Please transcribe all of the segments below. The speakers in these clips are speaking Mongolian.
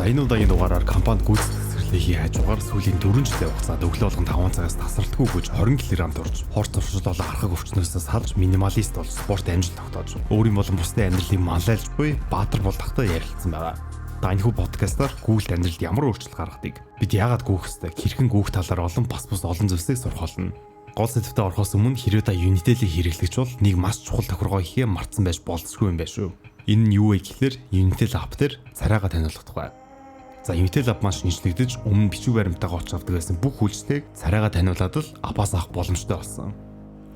За энэ удаагийн дугаараар компанид гүйцэтгэлийн хажуугаар сүүлийн 4 жилийн хугацаанд өглөө болгон 5 цагаас тасралтгүй гүйж 20 кг урж, хорт туршилт болон хархаг өвчнөөсөө салж минималист болж спорт амжилт тогтоож, өөрийн болон бусдын амьдралыг манлайлж буй Баатар Булдахтай ярилцсан байгаа. Та энэхүү подкастаар гүйлт амьдралд ямар өөрчлөлт гаргадгийг, бид яагаад гүйх ёстой, хэрхэн гүйх талаар олон олон зүйлсийг сурах болно. Гол сэдвтэ орохоос өмнө хэрвээ та Unitel-ийг хэрэглэгч бол нэг маш чухал тохиргоо ихээ мартсан байж болзошгүй юм байна шүү. Энэ нь юу вэ гэхээр Unitel app дээр царайгаа таниулах тухай. За Unitel app маш шинжлэгдэж өмнө бичиг баримтаагаа олж авдаг байсан бүх үйлчлэгийг царайгаа таниулаад л аппаас авах боломжтой болсон.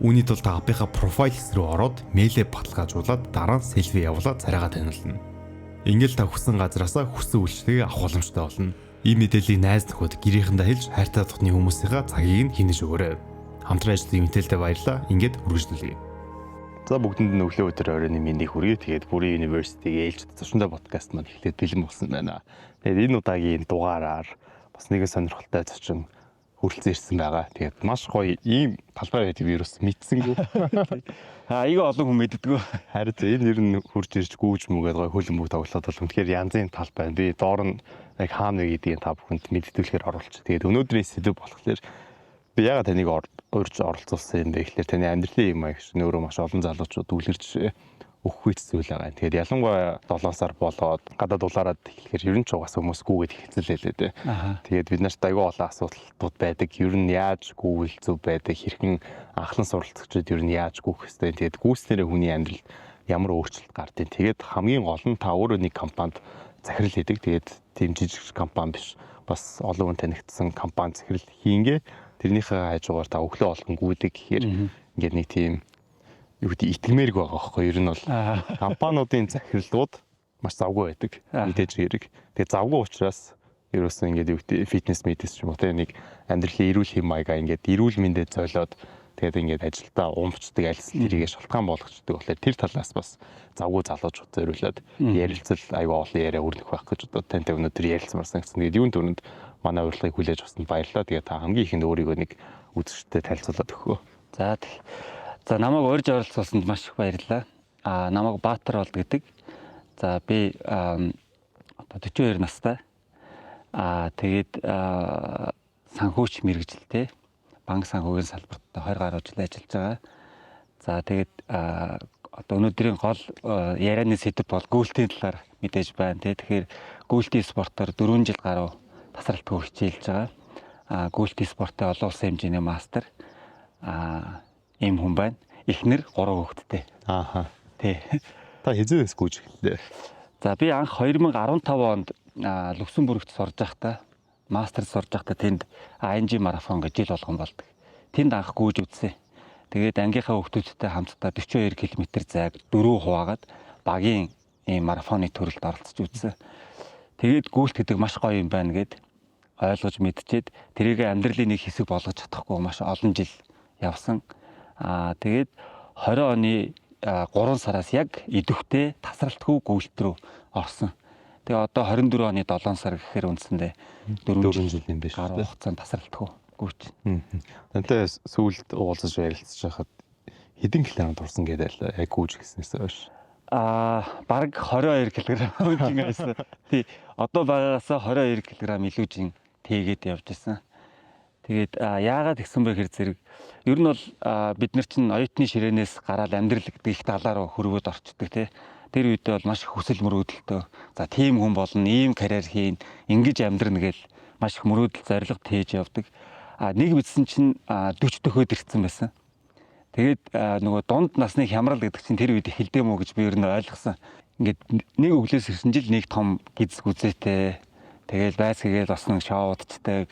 Үүний тулд та аппынхаа профайл хэсэг рүү ороод мэйлээ баталгаажуулаад дараа нь селфи явуулаад царайгаа таниулна. Ингээл та хүссэн газараасаа хүссэн үйлчлэгийг авах боломжтой болно. Ийм мэдээллийг найз нөхөд гэрийнхэндээ хэлж хайртай дотны хүмүүсийнхаа цагийг нь хинэж өгөөрэй. Хамтран ажилладаг Unitel-тэй баярлалаа. Ингээд үргэлжлүүлье. За бүгдэнд нь өглөө өдөр оройн мэндийг хүргэе. Тэгээд бүрийн University-гийн ээлжид зочнтой подкаст маань эхлээд бэлэн болсон байна. Тэгээд энэ удаагийн дугаараар бас нэгэн сонирхолтой зочин хүрэлцэн ирсэн байгаа. Тэгээд маш гоё ийм талбай байдаг вирус мэдсэнгүй. Айгаа олон хүн мэддэггүй. Харин энэ нэр нь хурж ирж гүүж мүгээд гоё хөлн бүг тоглоод бол үнэхээр янзын талбай. Би доор нь яг хаана вэ гэдгийг та бүхэнд мэдтүүлэхээр оруулчих. Тэгээд өнөөдрийн сэдв болохоор би ягаад таныг урьж оролцуулсан юм бэ гэхээр таны амьдралын юм аа гэж өөрөө маш олон залуучууд үлгэрж өгөх үйц зүйл байгаа. Тэгээд ялангуяа 7 сар болоод гадаад улаараад эхлэхээр ер нь ч угаасаа хүмүүс гүүгээд хэцэлээ дээ. Тэгээд бид нарт аягүй олон асуудалууд байдаг. Ер нь яаж гүүвэл зөв байдаг, хэрхэн анхлан суралцагчид ер нь яаж гүүх хэвтэй. Тэгээд гүйснээрээ хүний амьдралд ямар өөрчлөлт гардыг. Тэгээд хамгийн гол нь та өөрөө нэг компанид захирал хийдэг. Тэгээд тийм жижиг компани биш. Бас олон хүн танигдсан компани захирал хийнгээ. Тэрнийхээ хажуугаар та өглөө болгон гүйдэг гэхээр ингээд нэг тийм юу гэдэг итгэмээрг байгаа байхгүй. Ер нь бол компаниудын захирлууд маш завгүй байдаг. Мэдээж хэрэг. Тэгээ завгүй учраас ерөөсөө ингээд юу гэдэг фитнес медис ч юм уу те нэг амьдралын эрүүл хэм маягаа ингээд эрүүл мэндэд зойлоод тэгээд ингээд ажилдаа уумчдаг альс тэрийгэ шалтгаан болгочдөг. Тэгэхээр тэр талаас бас завгүй залуучууд зориулаад ярилцал аюу олон яриа өрнөх байх гэж одоо тантай өнөөдөр ярилцмарсан гэсэн. Тэгээд юун төрөнд манай урилгыг хүлээж авсанд баярлалаа. Тэгээд та хамгийн ихэнд өөрийгөө нэг үзэгчтэй танилцуулаад өгөө. За намайг урьж оролцуулсанд маш их баярлалаа. Намайг Баатар Болд гэдэг. За би одоо 42 настай. Тэгээд санхүүч мэргэжилтэй банк санхүүгийн салбарт 20 гаруй жил ажиллаж байгаа. За тэгээд одоо өнөөдрийн гол ярианы сэдэв бол гүйлтийн талаар мэдээж байна. Тэгэхээр гүйлтийн спортоор 4 жил гаруй тасралтгүй хичээлж байгаа. Гүйлтийн спортын олон улсын хэмжээний мастер ийм хүн байна. Эхнэр 3 хүүхэдтэй. Тий. Та хизээс гүйж эхэллээ. За би анх 2015 онд Люксембургт сурж байхдаа мастер сурж байхдаа тэнд ANG марафон гэж жил болгон болдог. Тэнд анх гүйж үзсэн. Тэгээд ангийнхаа хүүхдүүдтэй хамтдаа 42 км зайг 4 хуваагаад багийн ийм марафоны төрөлд оролцож үзсэн. Тэгээд гүйлт гэдэг маш гоё юм байна гэд ойлгож мэдчихэд тэрийг амьдралын нэг хэсэг болгож чадахгүй маш олон жил явсан. Тэгээд 20 оны 3 сараас яг идэвхтэй тасралтгүй гүйлт рүү орсон. Тэгээ одоо 24 оны 7 сар гэхээр үндсэндээ 4 жил юм биш. Гаруй хугацаанд тасралтгүй гүйч. Тантай сүүлд уулзаж ярилцж байхад хэдэн килограмм турсан гэдэг яг гүйж гиснээс хойш. Бараг 22 кг үндин байсан. Тий. Одоо багасаа 22 кг илүүжин тэгээд явж байсан. Тэгээд яагаад гисэн бэ гэхээр зэрэг ер нь бол бид нар чинь оюутны ширээнээс гараад амьдрал гэдэг их талаа руу хөрвөөд орчдөг тий. Тэр үедээ бол маш их хүсэл мөрөөдөлтөө. За тийм хүн болно, ийм карьер хийн, ингэж амьдрна гэл маш их мөрөөдөл зориг тээж явдаг. Нэг мэдсэн чинь 40 төхөөд ирсэн байсан. Тэгээд нөгөө дунд насны хямрал гэдэг чинь тэр үед эхэлдэм үү гэж би ер нь ойлгосон. Ингээд нэг өглөөс ирсэн жил нэг том гизг үзээтэй. Тэгэл байцгийгээл бас нэг шоудчдаг.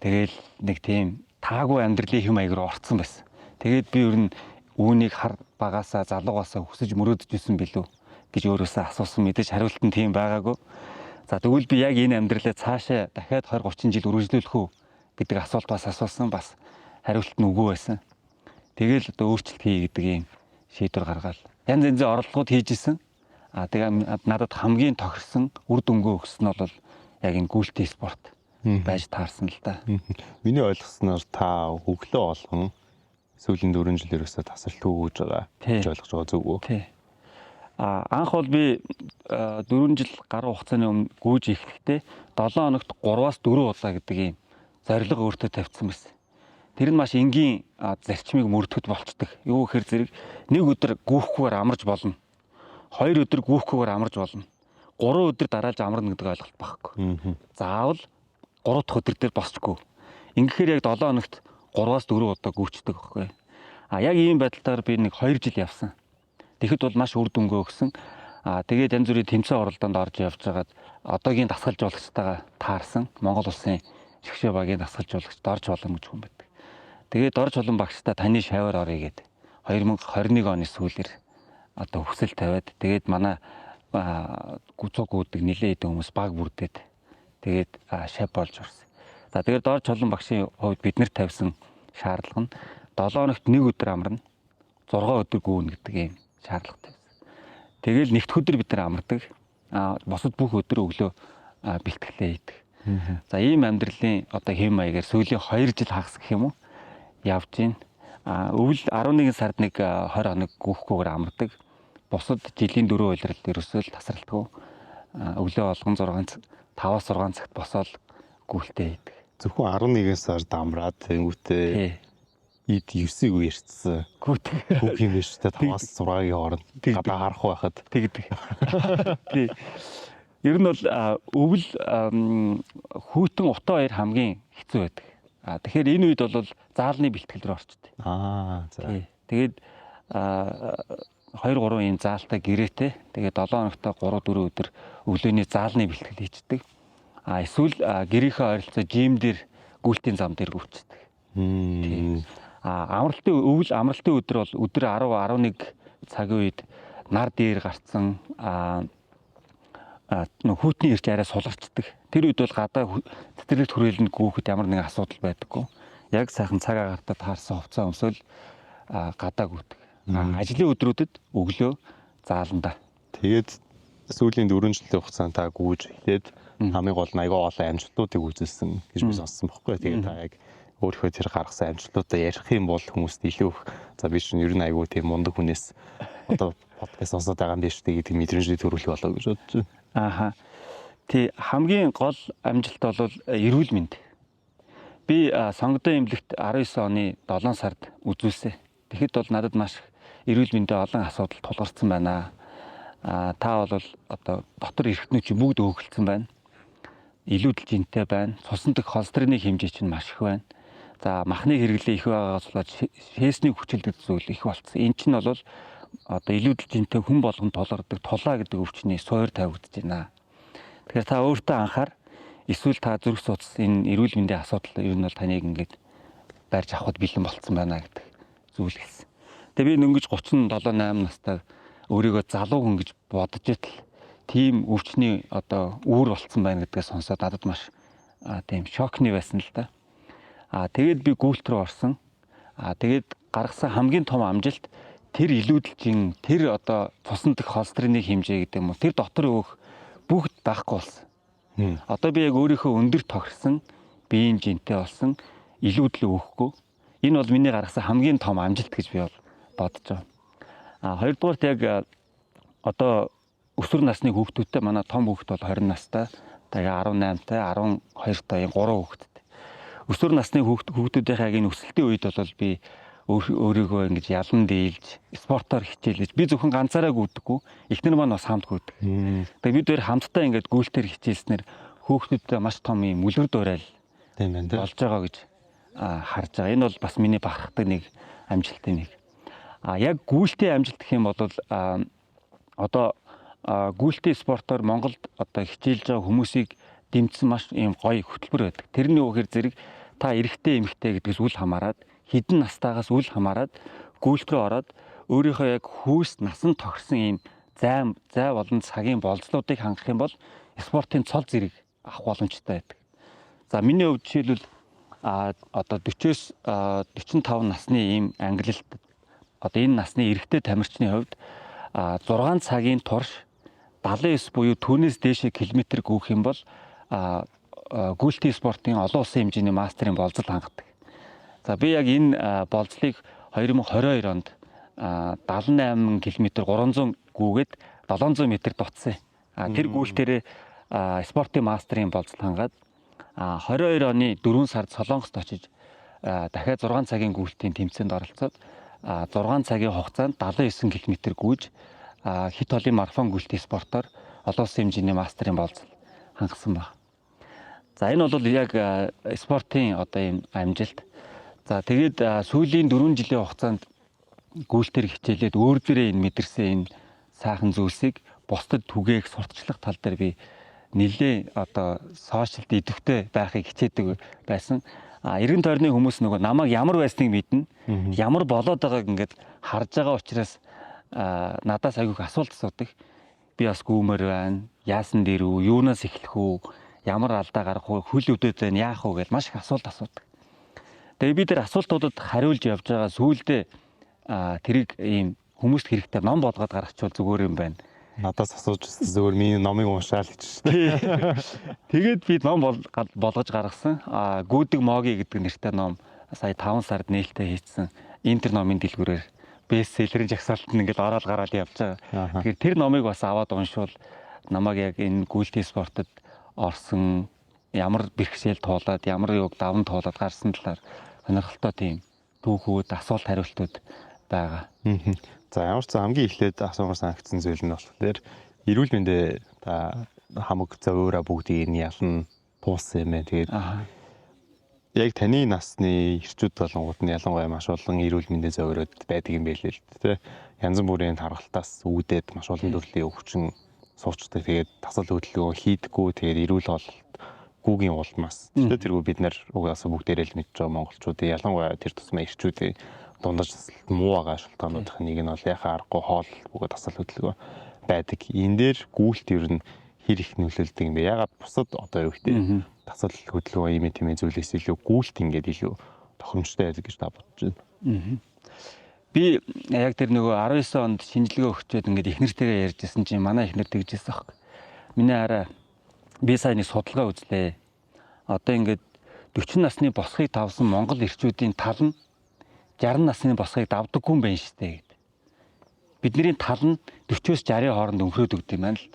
Тэгэл нэг тийм таагүй амьдралын хэм маяг руу орцсон байсан. Тэгээд би ер нь үүнийг хар багасаа залуугаасаа хүсэж мөрөөдөж исэн билүү гэж өөрөөсөө асуусан. Мэдээж хариулт нь тийм байгаагүй. За тэгвэл би яг энэ амьдралаа цаашаа дахиад 20 30 жил үргэлжлүүлэх үү гэдэг асуулт бас асуусан. Бас хариулт нь үгүй байсан. Тэгэл одоо өөрчлөлт хий гэдэг ийм шийдвэр гаргаад янз янзын оролдлогууд хийж исэн. Тэгээ надад хамгийн тохирсон үр дүнгээ өгсөн нь бол яг энэ гүйлтийн спорт байж таарсан л да. Миний ойлгосноор та өглөө болгон сүүлийн 4 жилээрээс тасралтгүй гүйж байгаа гэж ойлгож байгаа зүг үү? Тий. Анх бол би 4 жил гаруй хугацааны өмнө гүйж эхлэхдээ 7 хоногт 3-4 удаа гэдэг ийм зорилго өөртөө тавьсан байсан. Тэр нь маш энгийн зарчмыг мөрдөхөд болцдог. Юу гэхээр зэрэг нэг өдөр гүйхгүйгээр амарч болно. 2 өдөр гүйхгүйгээр амарч болно. 3 өдөр дараалж амарна гэдэг ойлголт байхгүй. Заавал 3 дахь өдөр дээр босчгүй. Ингэхээр яг 7 хоногт 3-4 удаа гүйчдэг байхгүй. Яг ийм байдлаар би нэг 2 жил явсан. Тэгэхэд бол маш үр дүнгээ өгсөн. Тэгээд янз бүрийн тэмцээн оролдоонд орж явж байгаад одоогийн дасгал жуулагчтайгаа таарсан. Монгол улсын шгшээ багийн дасгал жуулагчд орж болон гэж хүн байдаг. Тэгээд орж болон багштай таны шаваар орё гэд 2021 оны сүүлээр одоо хүсэл тавиад тэгээд манай гүцэг гүдэг нилээ хэдэн хүмүүс баг бүрдээд тэгээд шав болж орсон. За тэгээд орж болон багшийн хувьд бид нарт тавьсан шаардлага нь 7 хоногт 1 өдөр амарна, 6 өдөр гүүнэ гэдэг юм шаардлагатай байсан. Тэгэл нэгд өдөр бид нар амардаг. Босод бүх өдөр өглөө бэлтгэлээ хийдэг. За ийм амьдралын одоо хэм маягаар сүүлийн 2 жил хагас гэх юм уу явж гин. Өвөл 11 сард нэг 20 хоног гүйхгүйгээр амардаг. Бусад жилийн 4 улирал ерөөсөө л тасралтгүй. Өглөө болгон 5-6 цагт босоод гүйлтээ хийдэг. Зөвхөн 11 сард амраад тэнгүүтээ ид 9-ийг үерчсэн. Хүүх юм биш тэ 5-аас 6-гийн хооронд гадаа харах байхад тэгдэг. Тий. Ер нь бол өвөл хүйтэн утаа хоёр хамгийн хэцүү байдаг. Тэгэхээр энэ үед бол заалны бэлтгэл рүү орчдөг. За. Тэгээд 2-3 ийм заалтай гэрээтэй. Тэгээд 7 хоногтой 3-4 өдөр өглөөний заалны бэлтгэл хийждэг. Эсвэл гэрийнхээ ойролцоо жим дээр гүйлтийн зам дээр гүйцэдэг. Амралтын өдөр бол өдөр 10-11 цагийн үед нар дээр гарцсан хүйтний ирж арай суларчдаг. Тэр үед бол гадаа цэцэрлэгт хүрээлэнд гүйхэд ямар нэгэн асуудал байдаггүй. Яг сайхан цаг агартаа таарсан хувцас өмсөөл гадаа гүйдэг. Ажлын өдрүүдэд өглөө зааланда. Тэгээд сүүлийн 4 жилийн хугацаанд та гүйж эхлээд хамгийн гол нь аягаа олон амжилтуудыг үзүүлсэн гэж би сонссон байхгүй. Тэгээд та яг өөрийнхөө тэр гаргасан амжилтуудаа ярих юм бол хүмүүст илүү их за би чинь ер нь аягүй тийм мундаг хүнээс одоо подкаст сонсоод байгаа юм биш үү гэдэг мэдрэмжийг төрүүлэх болоо гэж бодож байна. Тий хамгийн гол амжилт бол эрүүл мэнд. Би сонгодон эмнэлэгт 19 оны 7 сард үзүүлсэн. Тэгэхэд бол надад маш эрүүл мэндийн олон асуудал тулгарсан байна. Та бол одоо дотор эрхтнүүд чинь бүгд өөгөлдсөн байна. Илүүдэл жинтэй байна. Цусан дэх холестерины хэмжээ чинь маш их байна. За махны хэрэглээ их байгаагаас болоод шээсний хүчилдэг зүйл их болцсон. Энэ чинь бол одоо илүүдэл жинтэй хүн болгон тулгардаг тулаа гэдэг өвчний суур тавигдаж байна. Тэгэхээр та өөртөө анхаар эсвэл та зүрх судас энэ эрүүл мэндийн асуудал ер нь бол таныг ингээд барьж авахд бэлэн болцсон байна гэдэг зүйл хэлсэн. Тэгээ би өнгөж 37-8 настай өөрийгөө залуу хүн гэж бодож итэл тийм өвчний одоо үүр болцсон байна гэдгээ сонсоод надад маш тийм шокны байсан л да. Тэгээд би гүйлт рүү орсон. Тэгээд гаргасан хамгийн том амжилт тэр илүүдэлжин тэр одоо цусан дэх холестерины хэмжээ гэдэг юм уу тэр дотор өөх бүгд байхгүй болсон. Одоо би яг өөрийнхөө өндөр тохирсон биеийн жинтэй болсон илүүдэл өөхгүй. Энэ бол миний гаргасан хамгийн том амжилт гэж би бол бодож байгаа. Хоёрдугаарт яг одоо өсвөр насны хүүхдүүдтэй манай том хүүхд бол 20 настай, тэгээ 18-тай, 12-тай 3 хүүхэдтэй. Өсвөр насны хүүхдүүдийнхээ яг энэ өсөлтийн үед бол би өөрийгөө ингэж ялан дийлж, спортоор хичээлж, би зөвхөн ганцаараа гүйдэггүй, эхнэр маань бас хамт гүйдэг. Тэгээ бид хоёр хамтдаа ингэж гүйлтээр хичээлснээр хүүхдүүдтэй маш том юм үлгэр дуурайл болж байгаа гэж харж байгаа. Энэ бол бас миний бахархдаг нэг амжилтын нэг. Яг гүйлтийн амжилт гэх юм бол одоо гүйлтийн спортоор Монголд одоо хичээлж байгаа хүмүүсийг дэмжсэн маш ийм гоё хөтөлбөр байдаг. Тэрний үгээр зэрэг та эрэгтэй эмэгтэй гэдгээс үл хамааран хідэн настайгаас үл хамааран гүйлт рүү ороод өөрийнхөө яг хүүс насан тохирсон ийм зай болон цагийн болцлуудыг хангах юм бол спортын цол зэрэг авах боломжтой байдаг. За миний хувьд жишээлбэл одоо 40-с 45 насны ийм ангилалт одоо энэ насны эрэгтэй тамирчны хувьд 6 цагийн турш 79 буюу түүнээс дээшээ километр гүйх юм бол гүйлтийн спортын олон улсын хэмжээний мастерын болцол хангадаг. За би яг энэ болцлыг 2022 онд 78 км 300 гүүгээд 700 м дутсан. Тэр гүйлтээрээ спортын мастрын болцол хангаад 22 оны 4 сард Солонгост очиж дахиад 6 цагийн гүйлтийн тэмцээнд оролцоод 6 цагийн хугацаанд 79 км гүйж хит холын марафон гүйлтийн спортоор олон улсын хэмжээний мастрын болцол хангасан байна. За энэ бол яг спортын одоо ийм амжилт. За тэгээд сүүлийн 4 жилийн хугацаанд гүйлтээр хичээлээд өөр дээрээ энэ мэдэрсэн энэ сайхан зүйлсийг бусдад түгээх сурталчлах тал дээр би нэлээ одоо сошиалд идэвхтэй байхыг хичээдэг байсан. Эргэн тойрны хүмүүс нөгөө намайг ямар байсныг мэднэ. Ямар болоод байгааг ингээд харж байгаа учраас надаас айгүйх асуулт асуудаг. Би бас гүүмээр байна. Яасан дээр үү? Юунаас эхлэх үү? Ямар алдаа гарах вэ? Хөл өдөөд байна. Яах вэ гэж маш их асуулт асуудаг. Тэгээ би тэр асуултуудад хариулж явж байгаа сүүлдээ тэрийг ийм хүмүүст хэрэгтэй ном болгоод гаргачихвал зүгээр юм байна. Надаас асууж зүгээр миний номыг уншаал гэж шүү. Тэгээд би ном болгож гаргасан. Гүдэг моги гэдэг нэртэй ном сая 5 сард нээлттэй хийсэн. Интер номын дэлгүүрээр бестселлерийн жагсаалтанд ингээд ороод гараад явж байгаа. Тэгэхээр тэр номыг бас аваад уншвал намайг яг энэ гүйлтийн спортод орсон ямар бэрхшээл туулаад ямар юг даван туулаад гарсан талаар сонирхолтой тийм түүхүүд, асуулт хариултууд байгаа. За ямар ч хамгийн эхлээд асуумаар санагдсан зүйл нь болохоор эрүүл мэндэ та хамаг зөөрэ бүгдийг нь ялан туулсан юм байна. Тэгээд яг таны насны эрчүүд болонгууд нь ялангуяа маш олон эрүүл мэндэ зөөрөд байдаг юм байлээ л дээ. Янз бүрийн тархалтаас үүдээд маш олон төрлийн өвчин суучдаг. Тэгээд тасал хөдөлгөөн хийдэггүй. Тэгээд эрүүл бололт гүүгийн улмаас. Тэгээд тэргүй бид нар угаасаа бүгдээрээ л мэдж байгаа монголчуудын ялангуяа тэр тусмаа эрчүүдийн дундаж муу байгаа шалтгаануудын нэг нь бол яхаа аргагүй хоол бүгд тасал хөдөлгөөн байдаг. Энэ дээр гүйлт ер нь хэр их нөлөөлдөг юм бэ? Ягаад бусад одоо юу гэдэг тасал хөдөлгөөн юм тийм зүйлээс илүү гүйлт ингээд илүү тохиромжтой байдаг гэж та бодож байна. Би яг тэр нөгөө 19 онд шинжилгээ өгчөөд ингээд эхнэртэйгээ ярьжсэн чинь манай эхнэр тэгжсэн аахгүй. Миний араа би сайн нэг судалгаа үзлээ. Одоо ингээд 40 насны босхийг давсан монгол эрчүүдийн тал нь 60 насны босхийг давдаггүй юм байна шүү дээ гэд. Бидний тал нь 40-с 60-ийн хооронд өнхрөөд өгд юм байна л.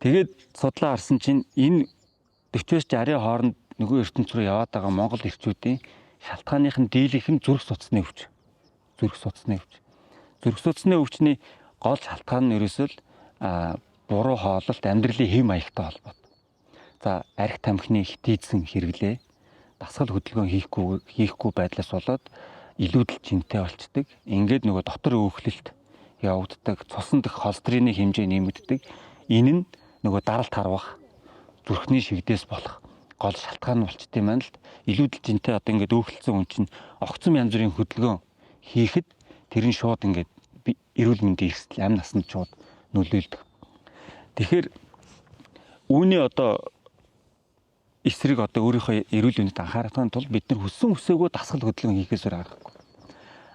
Тэгээд судлаа харсан чинь энэ 40-с 60-ийн хооронд нөгөө ертөнц рүү яваад байгаа монгол эрчүүдийн шалтгааных нь дийлэнх нь зүрх судасны өвч. Зүрх судасны өвчний гол шалтгаан нь ерөөсөө буруу хооллолт, амьдралын хэм маягтай холбоотой. За арх тамхины хитийдсэн хэрэглээ, дасгал хөдөлгөөн хийхгүй байдлаас болоод илүүдэл жинтэй болчдөг. Ингээд нөгөө дотор өөхлөлт явагддаг, цусан дэх холестерины хэмжээ нэмэгддэг. Энэ нь нөгөө даралт харвах, зүрхний шигдээс болох гол шалтгаан болчтой юм байна л. Илүүдэл жинтэй одоо ингээд өөхлөлтсөн хүн чинь огцом янз бүрийн хөдөлгөөн хийхэд тэр нь шууд ингээд эрүүл мэндийн эрсдэл амь насанд шууд нөлөөлдөг. Тэгэхээр үүний одоо эсрэг одоо өөрийнхөө эрүүл мэндэд анхаарахын тулд бид нар хүсээгүй дасгал хөдөлгөөн хийхээс аргагүй.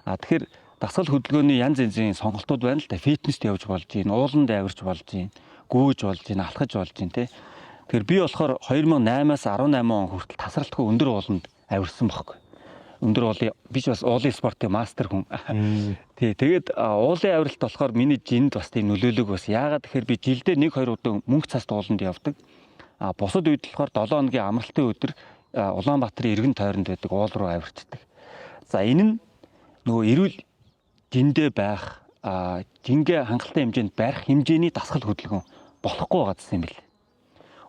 Тэгэхээр дасгал хөдөлгөөний янз янзын сонголтууд байна л да. Фитнест явж болж гин, ууланд авирч болж гин, гүйж болж гин, алхаж болж гин тий. Тэгэхээр би болохоор 2008-аас 18 он хүртэл тасралтгүй өндөр ууланд авирсан байхгүй. Өндөр уулын биш бас уулын спортын мастер хүн. Тий, тэгээд уулын авиралт болохоор миний жинд бас тийм нөлөөлөг бас. Яагаад тэгэхээр би жилдээ 1-2 удаа мөнгө цаст ууланд явдаг. Бусад үед болохоор 7 хоногийн амралтын өдөр Улаанбаатарын эргэн тойронд байдаг уул руу авирчдаг. За энэ нь нөгөө эрүүл жиндээ байх, жингээ хангалттай хэмжээнд барих хэмжээний дасгал хөдөлгөөн болохгүй байгаадсан юм бэл.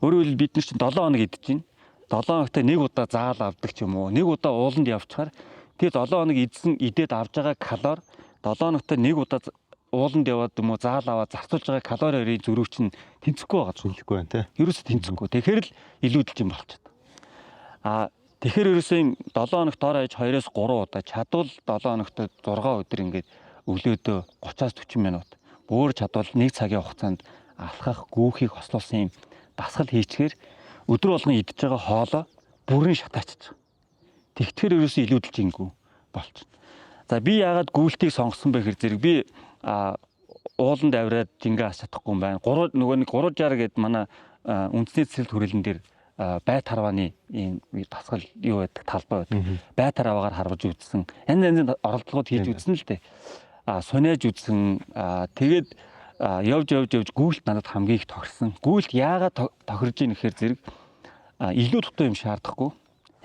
Өөрөөр хэлбэл бид нар чинь 7 хоног идэж байна. 7 хоногт нэг удаа заал авдаг ч юм уу. Нэг удаа ууланд явчихаар тэр 7 хоног идээд авж байгаа калори 7 хоногт нэг удаа ууланд яваад юм уу заал аваад зарцуулж байгаа калорийн зөрүүг чинь тэнцэхгүй байгаа ч хэлэхгүй байна те. Ерөөсө тэнцэхгүй. Тэгэхээр л илүүдэлж юм болчиход. Тэгэхээр ерөөсөө юм 7 хоногт дор хаяж 2-оос 3 удаа чадвал 7 хоногт 6 өдөр ингээд өглөөдөө 30-аас 40 минут өөр чадвал 1 цагийн хугацаанд алхах, гүүхийг хослуулсан юм дасгал хийчихээр өдөр болгон идж байгаа хоолоо бүрэн шатаачиж. Тэгтгэр ерөөсөө илүүдэлж ингүй болчихно. За би яагаад гүйлтийг сонгосон бэ гэхээр зэрэг би ууланд авираад жингээ ас чадахгүй юм байна. Нөгөө нэг 360 гэдэг манай үндэсний цэцэрлэг хүрээлэн дээр бай тарваны ийм тасгал юу байдаг талбай байдаг. Бай тараваагаар харваж үзсэн. Янз оролдлогод хийж үзсэн л дээ. Сунааж үзсэн. Тэгээд явж гүйлт надад хамгийн их тохирсон. Гүйлт яагаад тохирж ийн гэхээр зэрэг илүү дутуу юм шаардахгүй.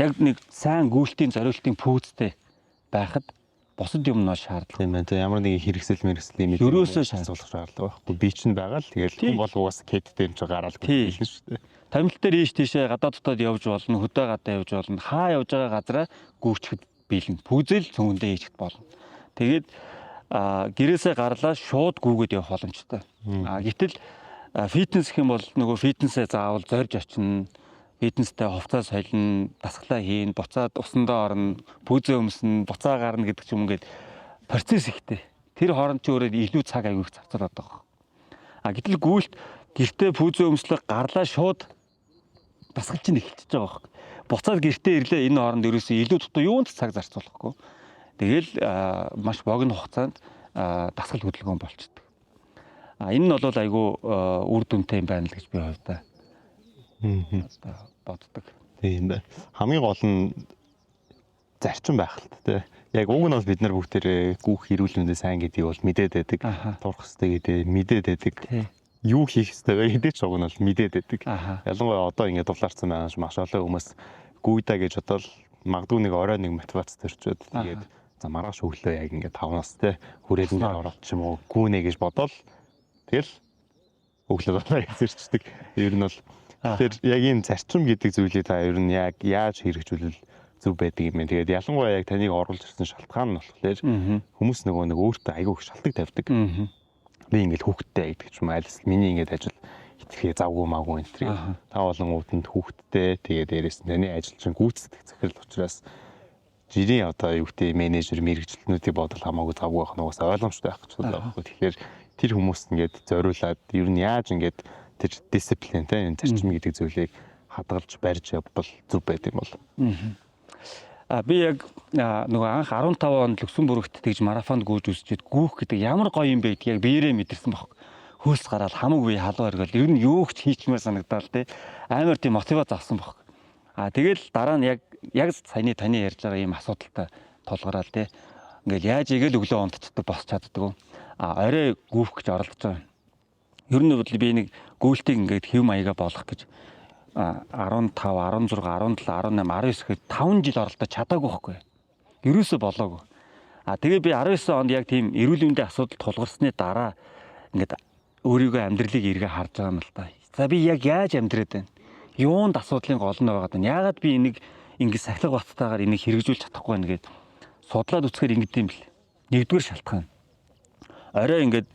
Яг нэг сайн гүйлтийн зориултын пүүцтэй байхад бусад юмноо шаардлагатай. Тийм байна. Ямар нэг хэрэгсэл юм ерөөсөө шаардлагатай шаардлага байхгүй. Би чинь байгаа л тэгэл хүн бол угаасаа кэдтэй юм чи гараал хэлнэ шүү дээ. Томилт дээр ийш тийшээ гадаа дотоод явж болно, хөдөө гадаа явж болно. Хаа явж байгаа газараа гүйчгэд биелнэ. Пүүзэл цөмөндөө хийчихэд болно. Тэгээд гэрээсээ гарлаа шууд гүүгээд явах боломжтой. Гэтэл фитнес гэх юм бол нөгөө фитнесээ заавал зорж очино. Фитнестэй хувцас солино, дасгалаа хийн, буцаад усандаа орно, пүүзээ өмснө, буцаа гарна гэдэг ч юм ингээд процесс ихтэй. Тэр хооронд ч өөрөө илүү цаг аягүй их зарцуулаад байгаа. Гэтэл гүйлт гэртээ пүүзээ өмслөг гарлаа шууд дасгал чинь эхэлчихэж байгаа байхгүй. Буцаад гэртээ ирлээ энэ хооронд ерөөсөө илүү дутуу юунд цаг зарцуулахгүй. Тэгэл маш богино хугацаанд дасгал хөдөлгөөн болчдөг. Энэ нь бол айгүй үр дүнтэй юм байна л гэж би хувьдаа боддог. Тийм бай. Хамгийн гол нь зарчим байх л тэ. Яг уг нь бол бид нар бүгдээрээ гүүх эрүүл мэндэ сайн гэдгийг бол мэдээд байдаг. Турах хэрэгтэй гэдэг мэдээд байдаг. Юу хийх хэрэгтэй вэ гэдэг ч уг нь бол мэдээд байдаг. Ялангуяа одоо ингээд дулаарсан байгаа маш олон хүмүүс гүйдаа гэж бодоод магадгүй нэг орой нэг мотивац төрчөөд тэгээд за маргааш өглөө яг ингээд 5-наас те хүрээд нэг ороод ч юм уу гүнэ гэж бодоод тэгэл өглөө болоо ярьчихдаг. Ер нь бол тэр яг энэ зарчим гэдэг зүйлийг та ер нь яг яаж хэрэгжүүлэл зөв байдаг юм бэ? Тэгээд ялангуяа яг таныг оруулж ирсэн шалтгаан нь болохоор хүмүүс нөгөө нэг өөртөө айгүй их шалтгаан тавьдаг. Би ингээд хүүхдтэй гэдэг ч юм айлс миний ингээд ажил итгэхээ завгүй maaгүй энэ төр. Та болон үүдэнд хүүхдтэй тэгээд дээрээс нь таны ажил чинь гүйцэтгэх захирал учраас жирийн одоо юу гэдэг менежер мэрэгчлэнүүдийг бодол хамаагүй завгүй байх нь угаасаа ойлгомжтой байх гэж бодлоо байхгүй. Тэгэхээр тэр хүмүүст ингээд зориулаад ер нь яаж ингээд тэр дисциплин энэ зарчим гэдэг зүйлийг хадгалж барьж явбал зүг байд юм бол. Би яг нөгөө анх 15 онд Люксембургт тэгж марафонд гүйж үсчихэд гүүх гэдэг ямар гоё юм бэ гэдгийг яг биеэрээ мэдэрсэн баг. Хөөс гараад хамаагүй халуу оргил ер нь юу ч хийчмээр санагдал те. Амар тийм мотивац авсан баг. Тэгэл дараа нь яг саяны таны ярьж байгаа ийм асуудалтай тулгараал те. Ингээл яаж игээл өглөө унтцдаг босч чаддаг. Орой гүүх гэж оролдож байгаа. Ер нь бол би нэг гүйлтийг ингээд хэв маяга болгох гэж 15, 16, 17, 18, 19 гэхэд 5 жил оролдож чадаагүй байхгүй. Ерөөсөө болоогүй. Тэгээ би 19 онд яг тийм эрүүл мэндийн асуудал тулгарсны дараа ингээд өөрийгөө амьдралыг эргээ харж байгаа юм л да. За би яг яаж амьдраад байна? Юунд асуудлын гол нь байгаад байна? Яагаад би энийг ингээд сахилга баттайгаар энийг хэрэгжүүлж чадахгүй байна гэд судлаад үзэхээр ингэдэм юм бэл. Нэгдүгээр шалтгаан. Орой ингээд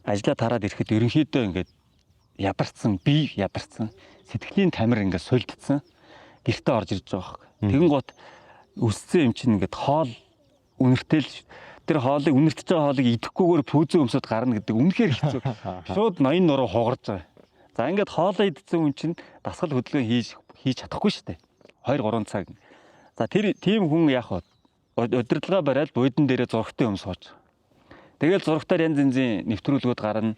ажлаа тараад ирэхэд ерөнхийдөө ингээд ядарсан, бие ядарсан, сэтгэлийн тамир ингээд сулдсан. Гэртээ орж ирж байгаа хэрэг. Тэгэн гут өссөн юм чинь ингээд хоол үнэртэл тэр хоолыг үнэртэж байгаа хоолыг идэхгүйгээр пүүзээ өмсөд гарна гэдэг үнэхээр хэцүү. Шууд ноён нуруу хугарч байгаа. За ингээд хоолоо идсэн хүн чинь дасгал хөдөлгөөн хийж чадахгүй шүү дээ. 2-3 цаг. За тэр тийм хүн яах вэ? Удирдлага бариад буудан дээрээ зурагтай юм сууж. Тэгэл зурагтаар янз янзын нэвтрүүлгүүд гарна,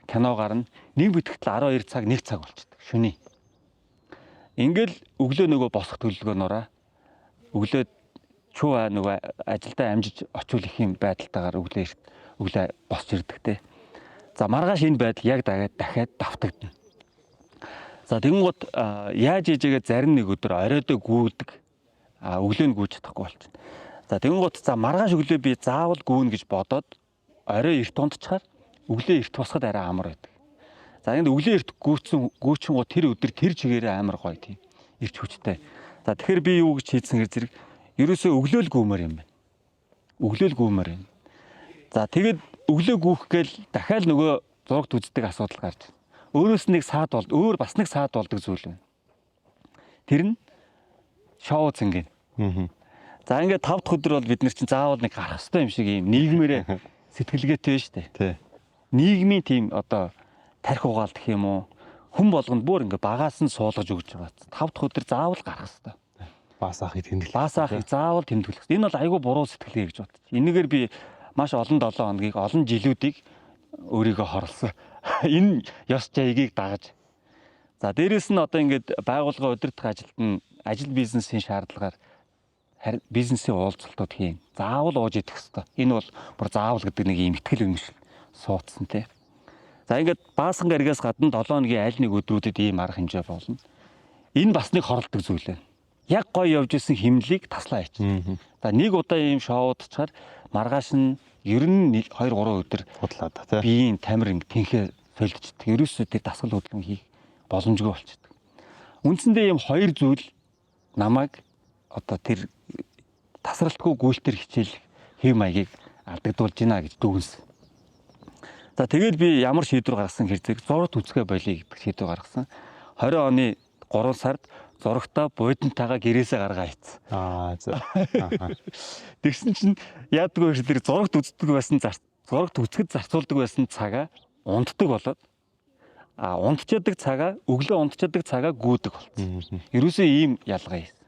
кино гарна. Нэг битгэл 12 цаг 1 цаг болчихдог шөнийн. Ингээл өглөө нөгөө босох төлөвлөгөө нураа. Өглөө чуу нөгөө ажилдаа амжиж очивол их юм байдалтайгаар өглөө босч ирдэг те. За маргааш энэ байдал яг дахиад давтагдана. За тэгэнгუთ яаж ээжээгээ зарим нэг өдөр оройдоо гүйдэг. Өглөө нь гүйж чадахгүй болчихно. За тэгэнгуთ за маргааш өглөө би заавал гүйнэ гэж бодоод орой эрт унтчихаар өглөө эрт босоход арай амар байдаг. За энэ өглөө эрт гүйчихэнгуут тэр өдөр тэр чигээрээ амар гоё тийм эрч хүчтэй. За тэгэхээр би юу гэж хийсэн хэрэг зэрэг ерөөсөө өглөөл гүмээр юм байна. Өглөөл гүмээр юм. За тэгээд өглөө гүйх гээл дахиад нөгөө зурагт үздэг асуудал гарч байна. Өөрөөс нэг саад болд, өөр бас нэг саад болдог зүйл байна. Тэр нь шоу цэнгийн. За ингээд 5 дахь өдөр бол бид нар чинь заавал нэг гарах хэрэгтэй юм шиг юм нийгмээрээ сэтгэлгээтэй шүү дээ. Тий. Нийгмийн тийм одоо тарих угаалт гэх юм уу? Хүн болгонд бүр ингээд багаас нь суулгаж өгч байгаа. 5 дахь өдөр заавал гарах хэрэгтэй. Баас ахыг тэмдэглэх. Баас ахыг заавал тэмдэглэх. Энэ бол айгүй буруу сэтгэлгээ гэж бодчих. Энэгээр би маш олон 7 хоногийг, олон жилүүдийг өөрийгөө хорлсон. Энэ ёс жайгийг дагаж. За дээрэс нь одоо ингээд байгууллага удирдах ажилд нь ажил бизнесийн шаардлагаар бизнесийн уулзалтууд хийн. Заавал ууж идэх хэрэгтэй. Энэ бол бүр заавал гэдэг нэг юм ихтгэл юм шиг суудсан тий. За ингээд баасан гаригаас гадна 7 өдрийн аль нэг өдрүүдэд ийм арга хэмжээ болно. Энэ бас нэг хоролдог зүйл байна. Яг гоё явж исэн химнэлийг таслаа хийчих. За нэг удаа ийм шоудчихаар маргааш нь ер нь 2 3 өдөр худлаад тий. Биеийн тамир ингэ тэнхээ солилцдог. Ерөөсөө тэр дасгал хөдөлгөөн хийх боломжгүй болчихдог. Үндсэндээ ийм хоёр зүйл намайг одоо тэр тасралтгүй гүйлтэр хичээл хэв маягийг алдагдуулж байна гэж дүгнсэн. За тэгээд би ямар шийдвэр гаргасан хэрэг зурагт үзгээ болъё гэдэг шийдвэр гаргасан. 20 оны 3 сард зурагтаа будентайгаа гэрээсээ гаргаа хийцэн. За. Тэгсэн чинь яадгүй шүү, тэр зурагт үздэг байсан зурагт үзэхэд зарцуулдаг байсан цагаа унтдаг болоод унтчаадаг цагаа өглөө унтчаадаг цагаа гүйдэг болсон. Ерөөсөө ийм ялгаа хийсэн.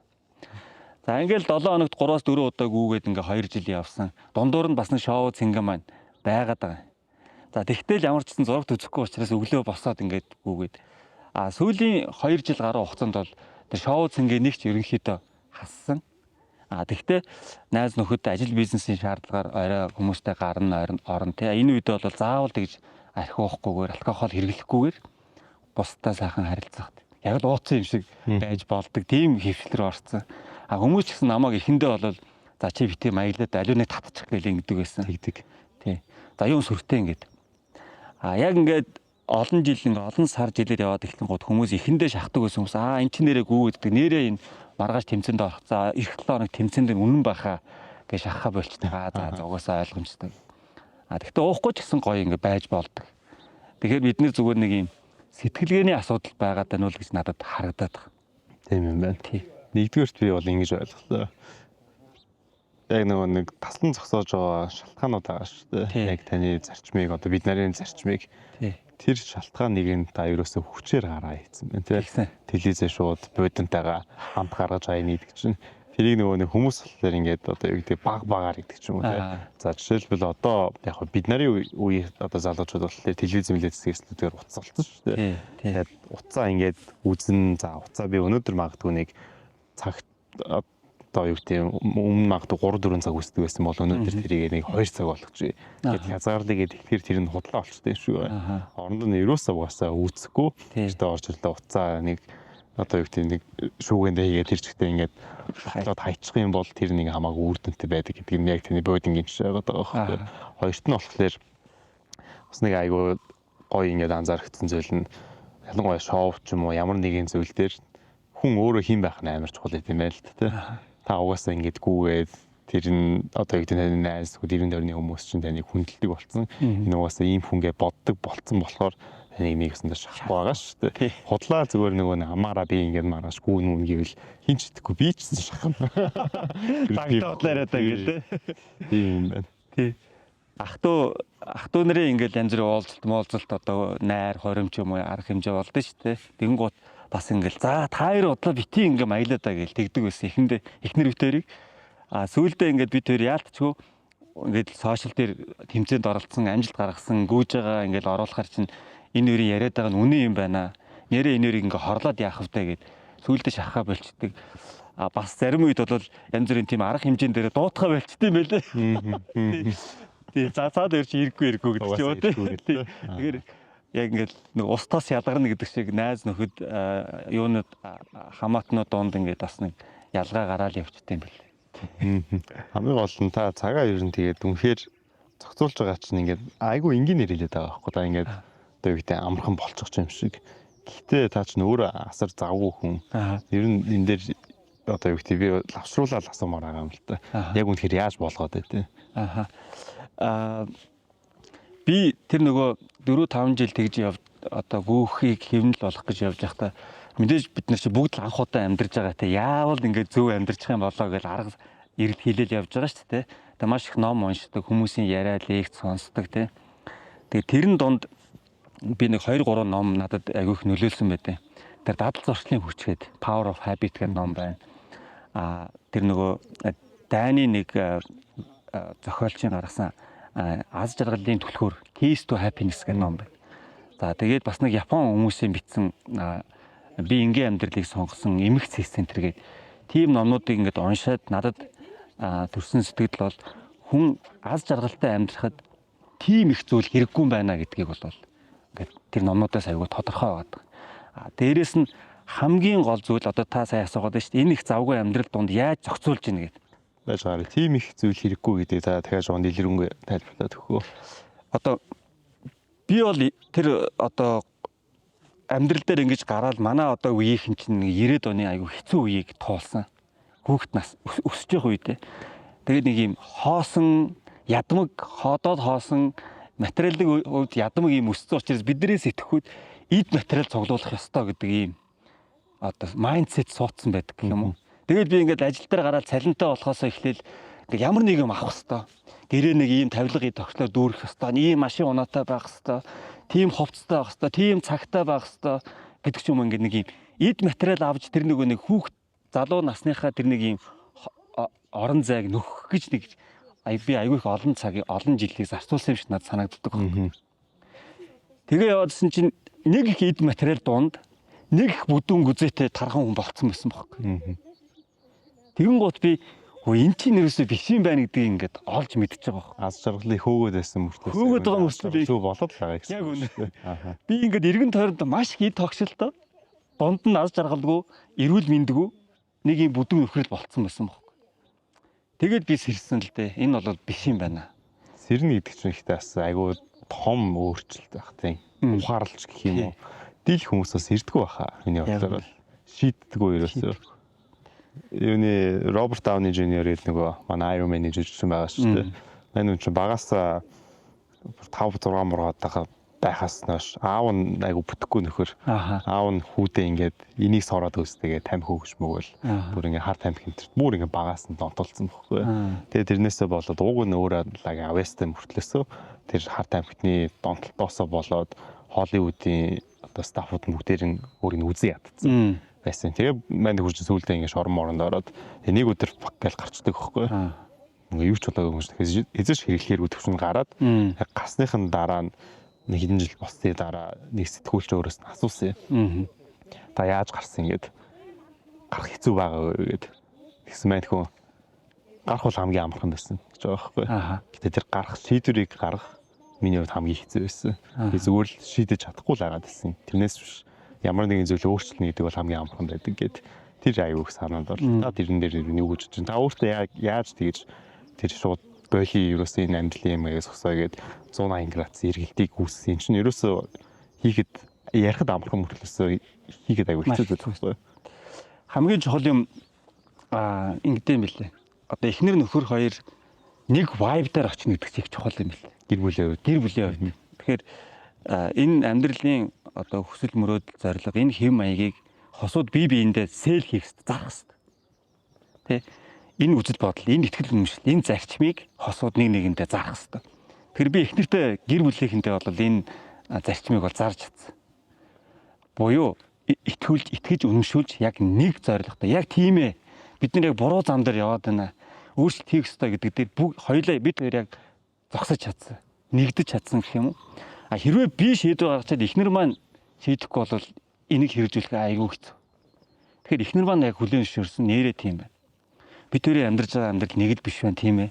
За ингээл 7 хоногт 3-4 удаа гүүгээд ингээ 2 жил явсан. Дундуур нь бас нэг шоу цэнгэн маань байгаад байгаа. За тэгтэл ямар ч гэсэн зурагт үзэхгүй учраас өглөө босоод ингээд гүүгээд сүүлийн 2 жил гаруй хугацаанд бол тэр шоу цэнгээ нэг ч ерөнхийдөө хассан. Тэгтээ найз нөхөд ажил бизнесийн шаардлагаар орой хүмүүстэй гарна орон тий. Энэ үед бол заавал тэгж архиухгүйгээр алкогол хэрэглэхгүйгээр бусдаа сайхан харилцах. Яг л ууцсан юм шиг байж болдог. Тийм хөвчлөр орсон. Хүмүүс ч гэсэн намайг эхэндээ бол за чи битээ маяглаад аливаа нэг татчих гээл ингэдэг байсан. Тэгдэг. Тий. За юу сүртэй ингээд. Яг ингээд олон жил ингээ олон сар жилээр яваад эхлэн гот хүмүүс эхэндээ шахдаг байсан хүмүүс эн чинь нэрээ гүйддэг. Нэрээ энэ маргааш тэмцээнд орох. За эх 7 хоног тэмцээнд үнэн байхаа гэж шахахаа болчтой. За угаасаа ойлгомжтой. Тэгтээ уухгүй ч гэсэн гоё ингээ байж болдог. Тэгэхээр бид нэр зүгээр нэг юм сэтгэлгээний асуудал байгаад байна уу гэж надад харагдаад байна. Тийм юм байна. Нэгдүгээрт би бол ингэж ойлголоо. Яг нэг таслан зогсоож байгаа шалтгаанууд байгаа шүү дээ. Яг таны зарчмыг одоо бид нарын зарчмыг тэр шалтгааныг нь та ерөөсөө хүчээр гараа хийсэн байна тийм. Телевизээ шууд будентайгаа хамт гаргаж хаяа нийдэг чинь тэрийг нэг хүмүүс болохоор ингээд одоо юу гэдэг баг багаар гэдэг ч юм уу тийм. За жишээлбэл одоо яг бид нарын үе одоо залуучууд болохоор телевиз мэлэцсгээс утас болсон шүү дээ. Тэгээд утсаа ингээд үзэн за утсаа би өнөөдөр магадгүй нэг цагт одоо юу гэдэг өмнө магадгүй 3 4 цаг үсдэг байсан бол өнөөдөр тэрийг нэг 2 цаг болгочих. Тэгээд хязгаарлыг тэгэхээр тэр нь худлаа болчтой юм шиг байна. Оронд нь ерөөсөө угаасаа үүсэхгүй. Тэртээ орж ирлээ утсаа нэг одоо юу гэдэг нэг шүүгэндээ хийгээд тэр чигтээ ингээд хатлаад хайчих юм бол тэр нэг хамаагүй үр дүнтэй байдаг гэдэг нь яг тэний бодингийн жишээ байгаа байхгүй. Хоёрт нь болохоор бас нэг айгүй гоё ингээд анзаарчихсан зүйл нь ялангуяа шоу ч юм уу ямар нэгэн зүйл дээр хүн өөрөө хин байх нь амар чухал юм байна л тэ. Та угаасаа ингээд гүүгээд тэр нь одоо юу гэдэг таны найз дэрэн дөрний хүмүүс чинь таныг хүндэлдэг болсон. Энэ угаасаа ийм хүнгээ боддог болцсон болохоор таныг нэгсэндээ шахах байгаа шүү дээ. Худлаа зүгээр нөгөө амаараа би ингээд маргааш гүүн гэвэл хин ч идэхгүй би ч шахах. Багтаа худлаараа та гэлээ. Тийм юм байна. Тий. Ах トゥ нарын ингээд янз бүрийн уулзалт одоо найр хоримч юм уу арга хэмжээ болдсон шүү дээ. Тэнгуут бас ингээл за та хоёр удлаа бити ингээм аялаа даа гэж тэгдэг байсан. Эхэндээ эхнэр битэрийг сүүлдээ ингээд бид хоёр яалтчгүй ингээд сошиал дээр тэмцээнд оролцсон, амжилт гаргасан, гүйж байгаа ингээд оруулахар чинь энэ хоёрын яриад байгаа нь үнэн юм байна. Нэрээ энэ хоёрыг ингээд хорлоод яах вэ гэд сүүлдээ шахахаа болчдөг. Бас зарим үед бол янз бүрийн тийм арга хэмжээнд дээр дуутахаа болчдөг юм байлээ. Тий, за дээр чи ирэхгүй гэдэг ч юм уу. Тэгэхээр яг ингээд нэг устаас ялгарна гэдэг шиг найз нөхөд юунууд хамаатнууд донд ингээд бас нэг ялгаа гараал явчихдээ юм байна. Хамгийн гол нь та цагаа ер нь тэгээд үнэхээр зохицуулж байгаа чинь ингээд айгүй энгийн нэрэлээд байгаа байхгүй. Та ингээд одоо юу гэдэг амархан болчих юм шиг. Гэхдээ та чинь өөрөө асар завгүй хүн. Ер нь энэ дээр одоо юу гэдэг би лавшруулаад асуумаар байгаа юм л та. Яг үнэхээр яаж болгоод байдэ? Би тэр нөгөө 4-5 жил тэгж одоо гүүхийг хэвнэл болох гэж явж байхдаа мэдээж бид нар чи бүгд л анх удаа амьдарч байгаа те яавал ингээд зөв амьдарчих юм болоо гэж арга ирэл хийлэл явж байгаа шүү дээ. Тэгээ маш их ном уншдаг, хүмүүсийн яриа лекц сонсдог те. Тэгээ тэрэн донд би нэг 2-3 ном надад агиох нөлөөлсөн байдیں۔ Тэр дадал зуршлын хүч гэдэг Power of Habit гэдэг ном байна. Тэр нөгөө Дайны нэг зохиолчийн гаргасан аз жаргалын түлхүүр Keys to Happiness гэх ном байна. За тэгээд бас нэг Япон хүмүүсийн бичсэн би ингийн амьдралыг сонгосон эмх цэс центр гэдэг тийм номнуудыг ингээд уншаад надад төрсэн сэтгэл бол хүн аз жаргалтай амьдрахад тийм их зүйл хэрэггүй юм байна гэдгийг бол ингээд тэр номнуудаас аягүй тодорхой байдаг. Дээрээс нь хамгийн гол зүйл одоо та сайн асуугаад байна шүү дээ. Энэ их завгүй амьдрал донд яаж зохицуулж ийн гэдэг. Байж байгаа. Тийм их зүйл хэрэггүй гэдэг та дахиад жоон дэлгэрэнгүй тайлбарлаад өгөхөө. Одоо би бол тэр одоо амьдрал дээр ингэж гараад манай одоо үеийнхэн чинь 90-ад оны аягүй хэцүү үеийг туулсан. Хүүхэд нас өсөж явах үедээ. Тэгээд нэг юм хоосон, ядмаг ходоод хоосон материалын хувьд ядмаг юм өссөн учраас биднээс итгэхүйд эд материал цуглуулах ёстой гэдэг ийм одоо майндсет суудсан байдаг гэх юм уу. Тэгээд би ингээд ажил дээр гараад цалинтай болохоос эхлээл ингээд ямар нэг юм авах ёстой. Гэрээ нэг ийм тавилга тогтлоор дүүрэх ёстой. Ийм машин унаатай байх ёстой. Тийм хувцастай байх ёстой. Тийм цагтай байх ёстой гэдэг ч юм ингээд нэг ийм эд материал авч тэр нэг хүүхд залуу насныхаа тэр нэг ийм орон зайг нөхөх гэж нэг би айгүй их олон цагийг олон жилийг зарцуулсан юм шиг надад санагддаг байна. Тэгээ яваадсэн чинь нэг их эд материал дунд нэг их бүдүүн гүзээтэй тархан хүн болцсон байсан байхгүй. Тэгэн гут би энэ чинь нэрээсээ биш юм байна гэдгийг ингээд олж мэдчихэж байгаа байхгүй. Аз жаргалыг хөөгөөд байсан мөртлөө. Хөөгөөд байгаа мөртлөө шүү болоод л байгаа гэсэн. Яг үнэ. Би ингээд эргэн тойронд маш их эд тогшилтоо дунд нь аз жаргалгүй, эрүүл мэндгүй нэг юм бүдүүн нөхрөл болцсон байсан байхгүй. Тэгээд би сэрсэн л дээ. Энэ бол биш юм байна. Сэрнэ гэдэг чинь ихтэй бас айгүй том өөрчлөлт байх тийм. Ухаарлж гэх юм уу. Дил хүмүүсээс ирдэггүй баха. Миний бодлоор бол шийддэггүй ерөөсөө. Юуны Роберт Дауни Jr. гэдэг нөгөө манай Iron Man-ийн жүжигчин байгаа шүү дээ. Мань үн чинь багасаа 5-6 мургаатайгаа байхаас нааш аав нь айгу бүтэхгүй нөхөр. Аав нь хүүдээ ингээд энийг сороод өстэйгээ тамхи өгч мөгөөл. Бүр ингээд хар тамхи хэмтэрт бүр ингээд багаас нь донтолцсон байхгүй. Тэгээ тэрнээсээ болоод ууг нь өөрөө лаги авэстэй мөртлөөсөө тэр хар тамхины донтолтоосоо болоод Холливуудын одоо стаффууд бүгдээр нь өөрийг үзэн ядцсан байсан. Тэгээ манд хурж сүулдэ ингээд шорон моронд ороод нэг өдөр пак гэж гарчдаг байхгүй. Ингээ юу ч болоогүй юм шиг эзэж хэрэглэхээр өтөвчн гараад гасныхын дараа нэг хэдэн жил болсны дараа нэг сэтгүүлч өөрөөс нь асуусан юм. Та яаж гарсан ингээд гарах хэцүү байгаа вэ гэд. Тэгсэн маань хүн гарах бол хамгийн амархан байсан гэж байгаа байхгүй. Гэтэ тэр гарах шийдвэрийг гаргах миний хувьд хамгийн хэцүү байсан. Би зүгээр л шийдэж чадахгүй л байгаа гэсэн. Тэрнээс биш ямар нэгэн зүйлийг өөрчлөнө гэдэг бол хамгийн амархан байдаг гэд тэр аюуг санаанд орлоо. Та тэрэн дээр юу гэж чинь та өөртөө яаж тэгж тэр шууд боли ерөөсөө энэ амьдралын юм аяас өсөө гээд 180 градус эргэлтийг үүссэн чинь ерөөсөө хийхэд ярихад амархан мөртлөөсөө хийгээд аягүй хэцүү зүйл. Хамгийн чухал юм ингэдэм билээ. Одоо эхнэр нөхөр хоёр нэг vibe дээр очих гэдэг чинь их чухал юм билээ. Гэр бүлийн хувьд. Тэгэхээр энэ амьдралын одоо хүсэл мөрөөдөл зорилго энэ хэм маягийг хосууд бие биендээ сэл хийх хэрэгтэй, зарах хэрэгтэй. Тэ? Энэ үзэл бодол, энэ итгэл үнэмшил, энэ зарчмыг хосууд нэг нэгэндээ зарах хэрэгтэй. Тэгэхээр би эхнэртэй гэр бүлийнхэнтэй бол энэ зарчмыг бол зарж чадсан. Буюу итгэж үнэмшүүлж яг нэг зорилготой, яг тийм ээ. Бид нар яг буруу зам дээр яваад байна. Өөрчлөлт хийх ёстой гэдэг дээр хоёулаа бид хоёр яг зогсож чадсан. Нэгдэж чадсан гэх юм уу? Хэрвээ би шийдвэр гаргачаад эхнэр маань шийдэхгүй бол энийг хэрэгжүүлэх айгүй хэцүү. Тэгэхээр эхнэр маань яг хүлээн зөвшөөрсөн нэрээ тийм байна. Бид хоёрын амьдарч байгаа амьдрал нэг л биш байна тийм ээ.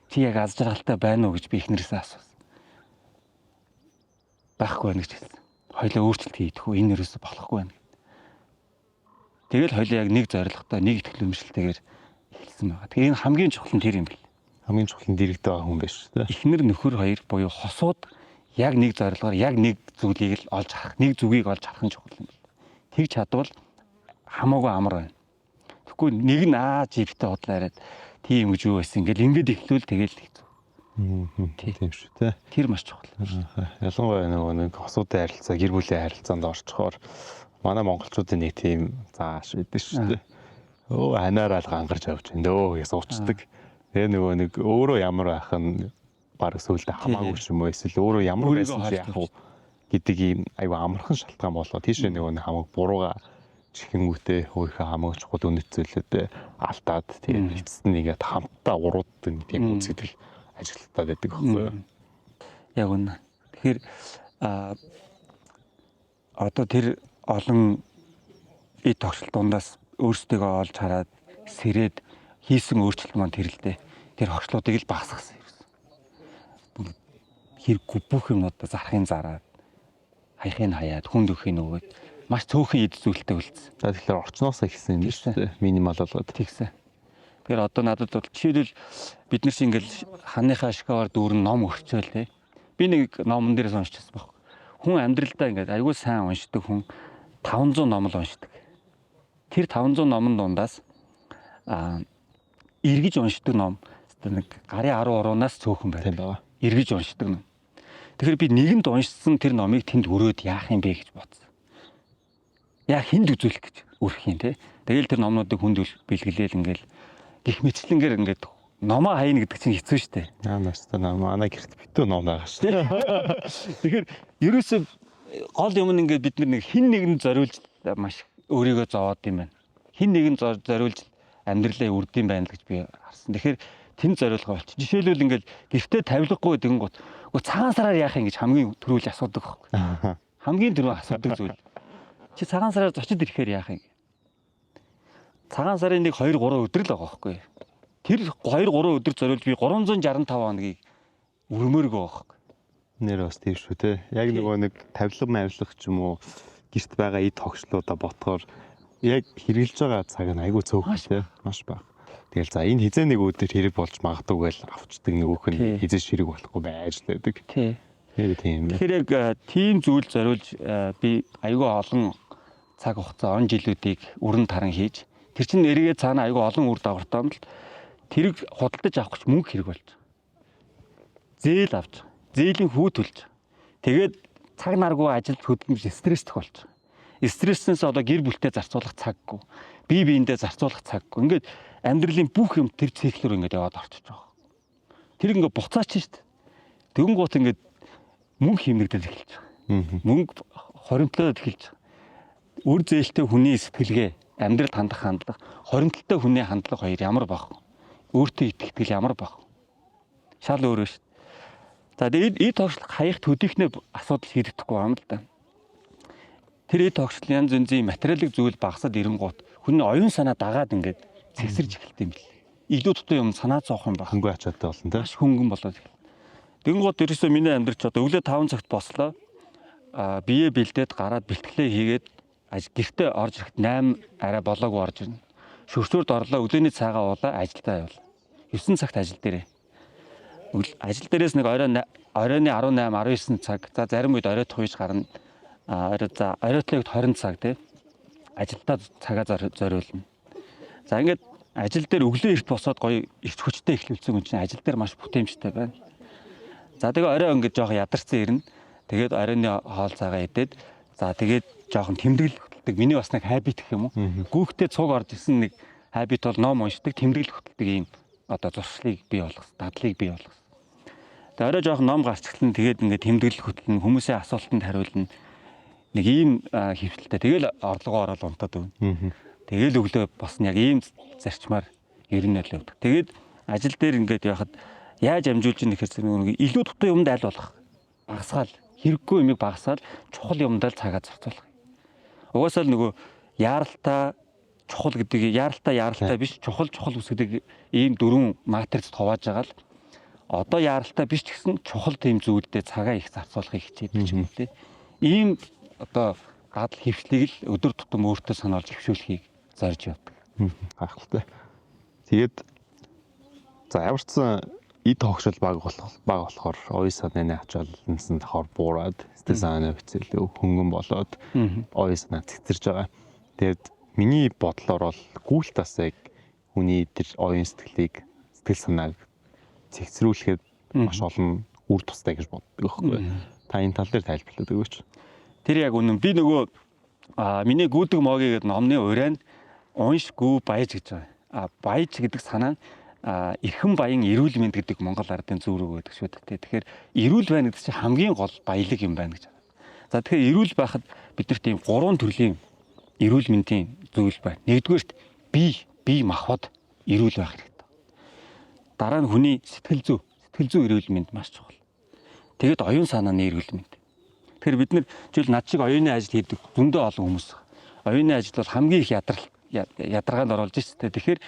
Чи яг аз жаргалтай байна уу гэж би эхнэрээсээ асуусан. Байхгүй байна гэж хэлсэн. Хоёлаа өөрчлөлт хийх үү? Энэ юусоо болохгүй байна. Тэгэл хоёлаа яг нэг зорилготой, нэг итгэл үнэмшилтэйгээр эхэлсэн байгаа. Тэгээ энэ хамгийн чухал нь тэр юм бэл. Хамгийн чухал нь дэрэгтэй байгаа хүн биш үү? Эхнэр нөхөр хоёр буюу хосууд яг нэг зорилгоор яг нэг зүйлийг л олж харах, нэг зүгийг олж харах нь чухал юм бэл. Тэг чадвал хамаагүй амар байна. Тэгэхгүй нэг нь живтэй бодлоо яриад тийм гэж юу байсан ингээл ингээд эхлүүл тэгэл хэцүү. Тийм шүү те. Тэр маш чухал. Ялангуяа нэг хосуудын харилцаа, гэр бүлийн харилцаанд орчхоор манай монголчуудын нэг тийм зааш байдаг шүү дээ. Өө анаараа л гангарч авч эндөө гэж суучдаг. Тэгээ нэг өөрөө ямар байх нь баг сүулдэ хамаагүй юм уу эсвэл өөрөө ямар байсан ч яах вэ гэдэг ийм аюу амархан шалтгаан болоо тийш нэг хамаг бурууга чихэнгүүтээ өөрийнхөө хамаг чухал үнэт зүйлүүдэд алдаад тэгээд эцэст нь ингээд хамтдаа урууддаг тийм үзэгдэл ажилтаад байдаг байхгүй юу. Яг үнэ. Тэгэхээр одоо тэр олон эд тогтолт дундаас өөрсдөө олж хараад сэрээд хийсэн өөрчлөлт маань тэр л дээ. Тэр хогшлуудыг л багасгасан юм. Хэрэггүй бүх юмнуудаа зарахын зараад хаяхын хаяад хүнд өхийг нөгөөд маш цөөхөн эд зүйлтэй үлдсэн. За тэгэхээр орчноосоо ихсэн юм шүү дээ. Минимал болгоод Тэгсэн. Тэгэхээр одоо надад бол жишээлбэл бид нар шиг ингээл ханыхаа шкафаар дүүрэн ном өрчөөл те. Би нэг номон дээрээс уншчихсан байхгүй. Хүн амьдралдаа ингээд айгүй сайн уншдаг хүн 500 ном л уншдаг. Тэр 500 номон дундаас эргэж уншдаг ном нэг гарын 13-наас цөөхөн байна. Эргэж уншдаг ном. Тэгэхээр би нэгэнд уншсан тэр номыг тэнд өрөөд яах юм бэ гэж бодсон. Яа хүнд үзүүлэх гэж өрөх юм те. Тэгэл тэр номнуудыг хүнд бэлгэлээл ингээл гих мэтчлэнгээр ингээд номоо хайна гэдэг чинь хэцүү шттэ. Наастаа манай гэрт битүү ном байгаа шүү. Тэгэхээр ерөөсөө гол юм нь ингээд бид нэг хин нэгэнд зориулж маш өөрийгөө зовоод юм байна. Хин нэгэнд зориулж амьдралаа үрдэм байна л гэж би харсан. Тэгэхээр тэнд зориулгаа болчих. Жишээлбэл ингээд гэртээ тавилгагүй тэгэн гут цагаан сараар яах юм гэж хамгийн түрүүл асуудаг байхгүй. Хамгийн түрүү асуудаг зүйл. Чи цагаан сараар зочид ирэхээр яах юм? Цагаан сарын нэг 2 3 өдөр л байгаа байхгүй. Тэр 2 3 өдөр зориулж би 365 хоногийг өрмөөргөө байхгүй. Нэр бас тийм шүү те. Яг нөгөө нэг тавилга мавилах ч юм уу гэрт байгаа эд тогшлуудаа ботхоор яг хэрэгжилж байгаа цаг нь айгүй цөөхөн те. Маш бага. Тэгэл за энэ хизээ нэг өдөр хэрэг болж магадгүй л авчдаг нөгөөх нь хизээш хэрэг болохгүй байж л байдаг. Тий. Тийм. Тэгэхээр яг тийм зүйл зориулж би айгүй олон цаг хугацаа он жилүүдийг өрн таран хийж тэр чинь эргээ цаана айгүй олон үр дагавартай юм л тэрийг худалдаж авах гэж мөнгө хэрэг болж. Зээл авч, зээлийн хүү төлж. Тэгээд цаг наргүй ажилд хөдөлмөж стресстэй болж. Стресснээс одоо гэр бүлтэй зарцуулах цаггүй. Бие биендээ зарцуулах цаггүй. Ингээд амьдралын бүх юм тэр циклээр ингээд яваад орчиж байгаа. Тэр ингээд буцаач шүү дээ. Тэгэн гут ингээд мөнгө хэмнэгдэл эхэлж байгаа. Мөнгө хоримтлоод эхэлж байгаа. Үр зээлтэй хүний сэтгэлгээ, амьдралд хандах хандлага, хоримтлалтай хүний хандлага хоёр ямар баг вэ? Өөртөө итгэл ямар баг вэ? Шал өөрөө шүү дээ. За тэгээд эд тогшлох хаях төдийхнээ асуудал шийдэгдэхгүй юм л да. Тэр эд тогшил янз янзын материалын зүйл багасаад ирэнгуут хүний оюун санаа дагаад ингээд цэгсэрж эхэлт юм бэл. Илүү дутуу юм санаа зовох юм баг. Хөнгөн ачаатай болно те. Маш хөнгөн болоод эхэлнэ. Тэнгууд ерөөсөө миний амьдрал ч одоо өглөө 5 цагт бослоо. Бие бэлдээд гараад бэлтгэлээ хийгээд гэртээ орж ирэхэд 8 арай болоогүй орж ирнэ. Шөршөөрд орлоо өглөөний цаагаа уулаа ажилдаа явал. 9 цагт ажил дээрээ. Ажил дээрээс нэг оройн 18 19 цаг. За зарим үед орой тухийж гарна. Оройтлогт 20 цаг тий. Ажилдаа цагаа зориулна. За ингээд ажил дээр өглөө эрт босоод гоё ирч хүчтэй эхлүүлсэн хүн чинь ажил дээр маш бүтээмжтэй байна. За тэгээ орой ингээд жоох ядарсан ирнэ. Тэгээд оройны хоол цагаа идээд за тэгээд жоохон тэмдэглэл хөтэлдэг. Миний бас нэг хабит гэх юм уу? Гүүхтээ цуг орж исэн нэг хабит бол ном уншдаг, тэмдэглэл хөтэлдэг ийм одоо зуршлыг бий болгосон, дадлыг бий болгосон. Тэгээд орой жоохон ном гарч эхлэн тэгээд ингээд тэмдэглэл хөтэлнэ, хүмүүсийн асуултанд хариулна. Нэг ийм хөвтөлтэй. Тэгэл орлогоо ороод унтаад өгнө. Тэгэл өглөө босно яг ийм зарчмаар ерөнөө л өгдөг. Тэгээд ажил дээр ингээд явахад яаж амжуулж ийн гэхээр нэг илүү дутуу юмд аль болох багасгаал хэрэггүй юмыг багасгаал чухал юмдаа л цагаа зарцуулах. Угаасаа л нөгөө яаралтай чухал гэдэг яаралтай биш чухал үсгдэг ийм 4 матрицд хувааж байгаа л одоо яаралтай биш ч гэсэн чухал тийм зүйлдээ цагаа их зарцуулахыг хичээдэг юм лээ. Ийм одоо гадал хөвчлийг л өдөр тутам өөртөө санаалж хөвшүүлэхийг зорж явдаг. Гайхалтай. Тэгээд за ямарчсан эд тогшил баг болохоор оюун санааны ачааллансан давхар буураад сэтгэл санааны хөвцөлөө хөнгөн болоод оюун санаа цэцэрж байгаа. Тэгээд миний бодлоор бол гүйлтээс яг хүний тэр оюун сэтгэлийг сэтгэл санааг цэгцрүүлэхэд маш олон үр тустай гэж боддог байхгүй. Та энэ тал дээр тайлбарлаад өгөөч. Тэр яг үнэн. Би нөгөө миний гүдэг моги гэдэг номны урайнд унш гүү баяж гэж байгаа. Баяж гэдэг санаа нь эрхэм баян эрүүл мэнд гэдэг Монгол ардын зөв рүү гэдэг шүү дээ. Тэгэхээр эрүүл байна гэдэг чинь хамгийн гол баялаг юм байна гэж. За тэгэхээр эрүүл байхад бид нар тийм 3 төрлийн эрүүл мэндийн зүйл байна. Нэгдүгээрт бие махбод эрүүл байх хэрэгтэй. Дараа нь хүний сэтгэл зүй эрүүл мэнд маш чухал. Тэгэд оюун санааны эрүүл мэнд. Тэгэхээр бид нар жишээл над шиг оюуны ажил хийдэг зөндөө олон хүмүүс. оюуны ажил бол хамгийн их ядаргаанд оруулж шүү дээ. Тэгэхээр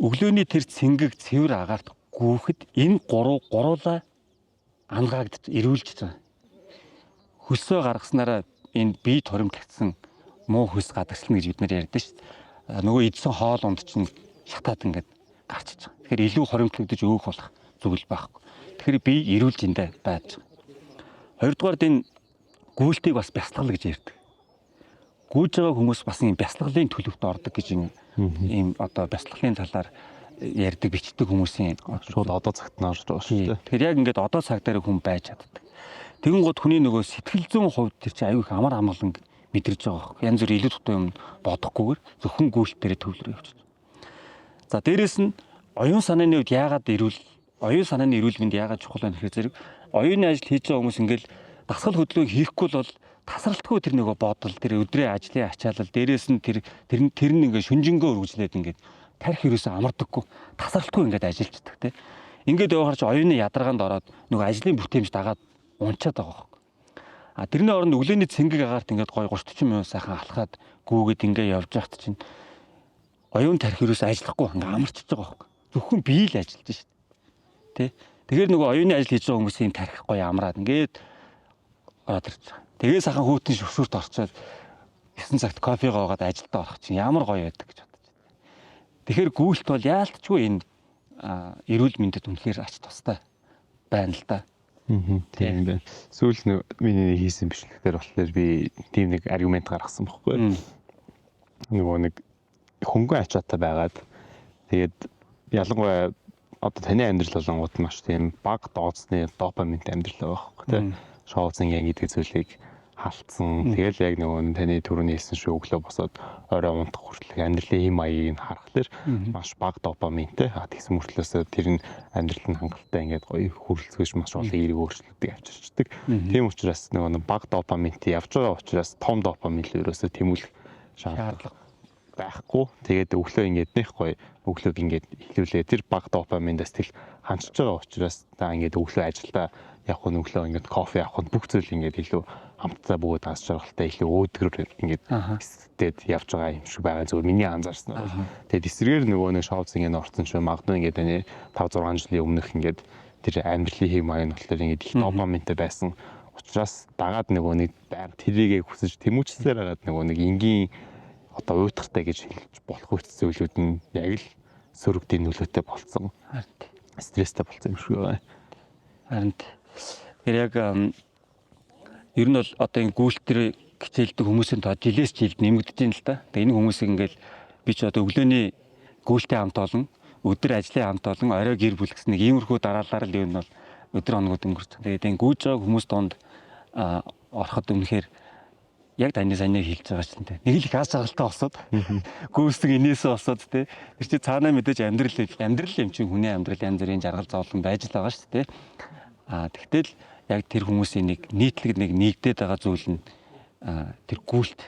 өглөөний тэр цэнгэг цэвэр агаарт гүүхэд энэ гуруула ангаагдж ирүүлж байгаа. Хөлсөө гаргаснараа энэ бие торимтлагдсан муу хөлс гадагшлна гэж бид нар ярьдэн шүү дээ. Нөгөө идсэн хоол унд чинь шатаад ингээд гарчиж байгаа. Тэгэхээр илүү хоримтлагдаж өөх болох зүйл байхгүй. Тэгэхээр бие ирүүлж эндэ байж байгаа. Хоёрдугаар энэ гүйлтийг бас бясалгал гэж ярьдаг. Гүйж байгаа хүмүүс бас ийм бясалгалын төлөвт ордог гэж ийм одоо бясалгалын талаар ярьдаг бичдэг хүмүүсийн шууд одоо цагт нь орж байгаа шүү дээ. Тэгэхээр яг ингээд одоо цаг дээр хүн байж чаддаг. Тэгэн гот хүний нөгөө сэтгэл зүйн хувьд тэр чинь аюу их амар амгалан мэдэрж байгаа хэрэг. Янз бүр илүү дутуу юм бодохгүйгээр зөвхөн гүйлт дээр төвлөрөө явж байна. За дээрэс нь оюун санааны хувьд оюун санааны эрүүл мэнд яагаад чухал вэ гэхээр зэрэг оюуны ажил хийж байгаа хүмүүс ингээд дасгал хөдөлгөөг хийхгүй бол тасралтгүй тэр нөгөө бодол тэр өдрийн ажлын ачаалал дээрээс нь тэр нь ингээд шүнжэнгөө үргэлжлээд ингээд тарих ерөөсөө амардаггүй тасралтгүй ингээд ажиллаждаг те. Ингээд явахаар чи оюуны ядаргаанд ороод нөгөө ажлын бүтээмж дагаад унчаад байгаа хэрэг. А тэрний оронд өглөөний цэнгэг агаарт ингээд гой 30-40 минут сайхан алхаад гүүгээд ингээд явж байхад чинь оюун тарих ерөөсөө ажиллахгүй ингээд амарчж байгаа хэрэг. Зөвхөн бие л ажиллаж шít. Тэ. Тэгэхээр нөгөө оюуны ажил хийж байгаа хүмүүсийн тарих гоё амраад ингээд ороод ирж байгаа. Тэгээ сайхан хүүтэн шөвшүрт орчоод 9 цагт кофегаа уугаад ажилдаа орох чинь ямар гоё байдаг гэж бодож байна. Тэгэхээр гүйлт бол яалтчгүй энэ эрүүл мэндэд үнэхээр ач тустай байна л да. Тийм байна. Сүүл миний хийсэн бичлэгтэр болохоор би тийм нэг аргумент гаргасан байхгүй. Нөгөө нэг хөнгөн ачаатай байгаад тэгээд ялангуяа одоо таны амьдрал болонгууд маш тийм баг дооцны допаминт амьдрал байгаа байхгүй тийм шоуцингийн гэдэг зүйлийг халтсан. Тэгэл яг нөгөө таны түрүүний хэлсэн шүү өглөө босоод орой унтах хүртэл амьдралын хэм маягийг нь харахаар маш бага допаминтэй. Тэгсэн мөртлөөсөө тэр нь амьдралд нь хангалттай ингээд гоё хөрөлцгөөж маш олон эерэг өөрчлөлтийг авчирчдаг. Тийм учраас нөгөө бага допаминтэй явж байгаа учраас том допамин л ерөөсөө тэмүүлэх шаардлага байхгүй. Тэгээд өглөө ингээд нэх гоё өглөөг ингээд эхлүүлээ. Тэр бага допаминдаас тэл ханчж байгаа учраас та ингээд өглөө ажилдаа явах нь өглөө ингээд кофе авах нь бүх зүйл ингээд илүү хамтдаа бөгөөд хас жаргалтай илүү өөдрөөр ингээд тэд явж байгаа юм шиг байгаа зүгээр миний анзаарсан. Тэгээд эсрэгээр нөгөө нэг шоуцингийн орцсон ч магадгүй ингээд таны 5-6 жилийн өмнөх ингээд тэр амьдралын хэм маяг нь болохоор ингээд их допаминтэй байсан учраас дагаад нөгөө нэг тэрийгэ хүсэж тэмүүлчсээр хагаад нөгөө нэг энгийн одоо уйтгартай гэж хэлж болох үйл зүйлүүд нь яг л сөрөгдийн нөлөөтэй болцсон. Стресстэй болцсон юм шиг байна. Харин тэр яг ер нь бол одоо энэ гүйлтэр хичээлдэг хүмүүсийн тоо жилээс жилд нэмэгдэж байна л да. Тэгээ энэ хүмүүсийг ингээл би ч одоо өглөөний гүйлтэй хамт олон, өдөр ажлын хамт олон, орой гэр бүл гэсэн нэг иймэрхүү дараалал л юм бол өдөр хоногуд өнгөрч. Тэгээд энэ гүйж байгаа хүмүүс донд ороход үнэхээр яг таны санийг хэлж байгаа ч тийм. Нэг л их аз жаргалтай босоод гүйсдэг инээсээ босоод тийм. Тэр чинь цаанаа мэдээж амьдрал юм чинь хүний амьдрал янз бүрийн жаргал зовлон байж л байгаа шүү дээ. Тэгтэл яг тэр хүмүүсийн нэг нийтлэг нэг нэгдээд байгаа зүйл нь тэр гүйлт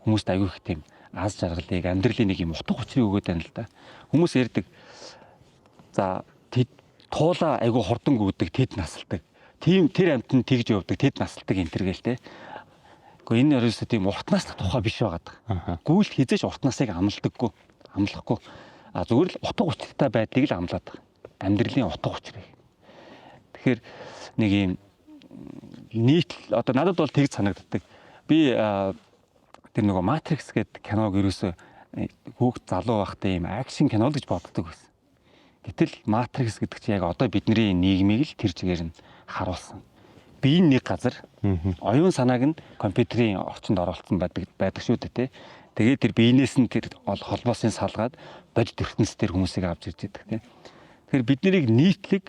хүмүүст аягүй их тийм аз жаргалыг амьдралын нэг юм утга учирыг өгöd байна л да. Хүмүүс ярьдаг. За туулаа аягүй хурдан гүйдэг тэд насалдаг. Тэр амт нь тэгж явдаг тэд насалдаг энэ төр гээл те. Гэхдээ энэ ерөөсөө тийм уртнаас тухай биш байгаа. Гүйлт хизээч уртнаасыг амлахгүй. Зүгээр л утга учиртай байдлыг л амлаад байгаа. Амьдралын утга учирыг. Тэгэхээр нэг юм нийт одоо надад бол тэгж санагддаг. Би тэр нөгөө Matrix гэдэг киног ерөөсөө хүүхд залуу байхдаа юм акшн кино л гэж боддог байсан. Гэтэл Matrix гэдэг чинь яг одоо бидний нийгмийг л тэр чигээр нь харуулсан. Би нэг газар оюун санааг нь компьютерийн орчинд оруулсан байдаг шүү дээ. Тэгээд тэр биенээс нь тэр холбоосыг салгаад бодит ертөнцийн тэр хүмүүсийг авч ирж байдаг тийм. Тэгэхээр бид нарыг нийтлэг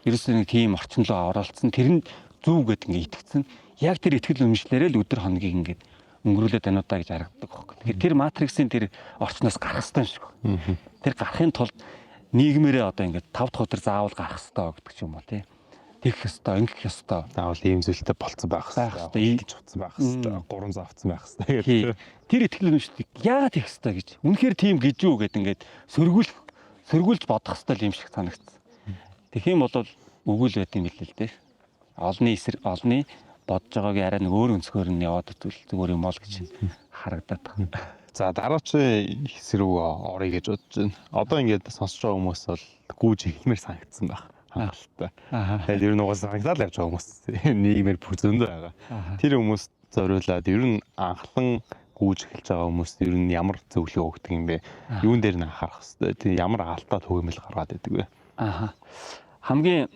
ерөөсөө нэг тийм орчин руу оруулсан. Тэр нь зүв гэдэг ингээ итгэцэн. Яг тэр итгэл үнэмшлэрээ л өдөр хоногийг ингээ өнгөрүүлээд байна удаа гэж харагддаг байхгүй. Тэгэхээр тэр матриксийн тэр орчноос гарах хэрэгтэй юм шиг байна. Тэр гарахын тулд нийгмээрээ одоо ингээ 5 дахь өдөр заавал гарах хэрэгтэй гэдэг ч юм уу тий. Тэгэх ёстой, ингэх ёстой. Заавал ийм зүйлтэй болцсон байх ёстой. Ийж утсан байх ёстой. Гурван завцсан байх ёстой. Тэр итгэл үнэмшлийг яагаад хийх ёстой гэж. Үнэхээр тийм гэж юу гэдэг ингээ сөргүүлж бодох ёстой юм шиг санагдсан. Тэгэх юм бол үгүй л байт юм билээ л дээ. Олны бодож байгаагийн арай нэг өөр өнцгөр нь яваад ивэл зүгээр юм бол гэж харагдаад байна. За дараачийн хэсэг рүү орё гэж бодож байна. Одоо ингээд сонсож байгаа хүмүүс бол гүүж эхлэмээр санагдсан байх. Хангалттай. Тэгээд ер нь угаасаа санагдаад явж байгаа хүмүүс нийгмээр бүр зөндөө байгаа. Тэр хүмүүс зориулаад ер нь анхлан гүүж эхэлж байгаа хүмүүс ер нь ямар зөвлөгөө өгдөг юм бэ? Юун дээр нь анхаарах хэвээр. Тийм ямар алдаа төгөөмөл гаргаад байдаг вэ? Хамгийн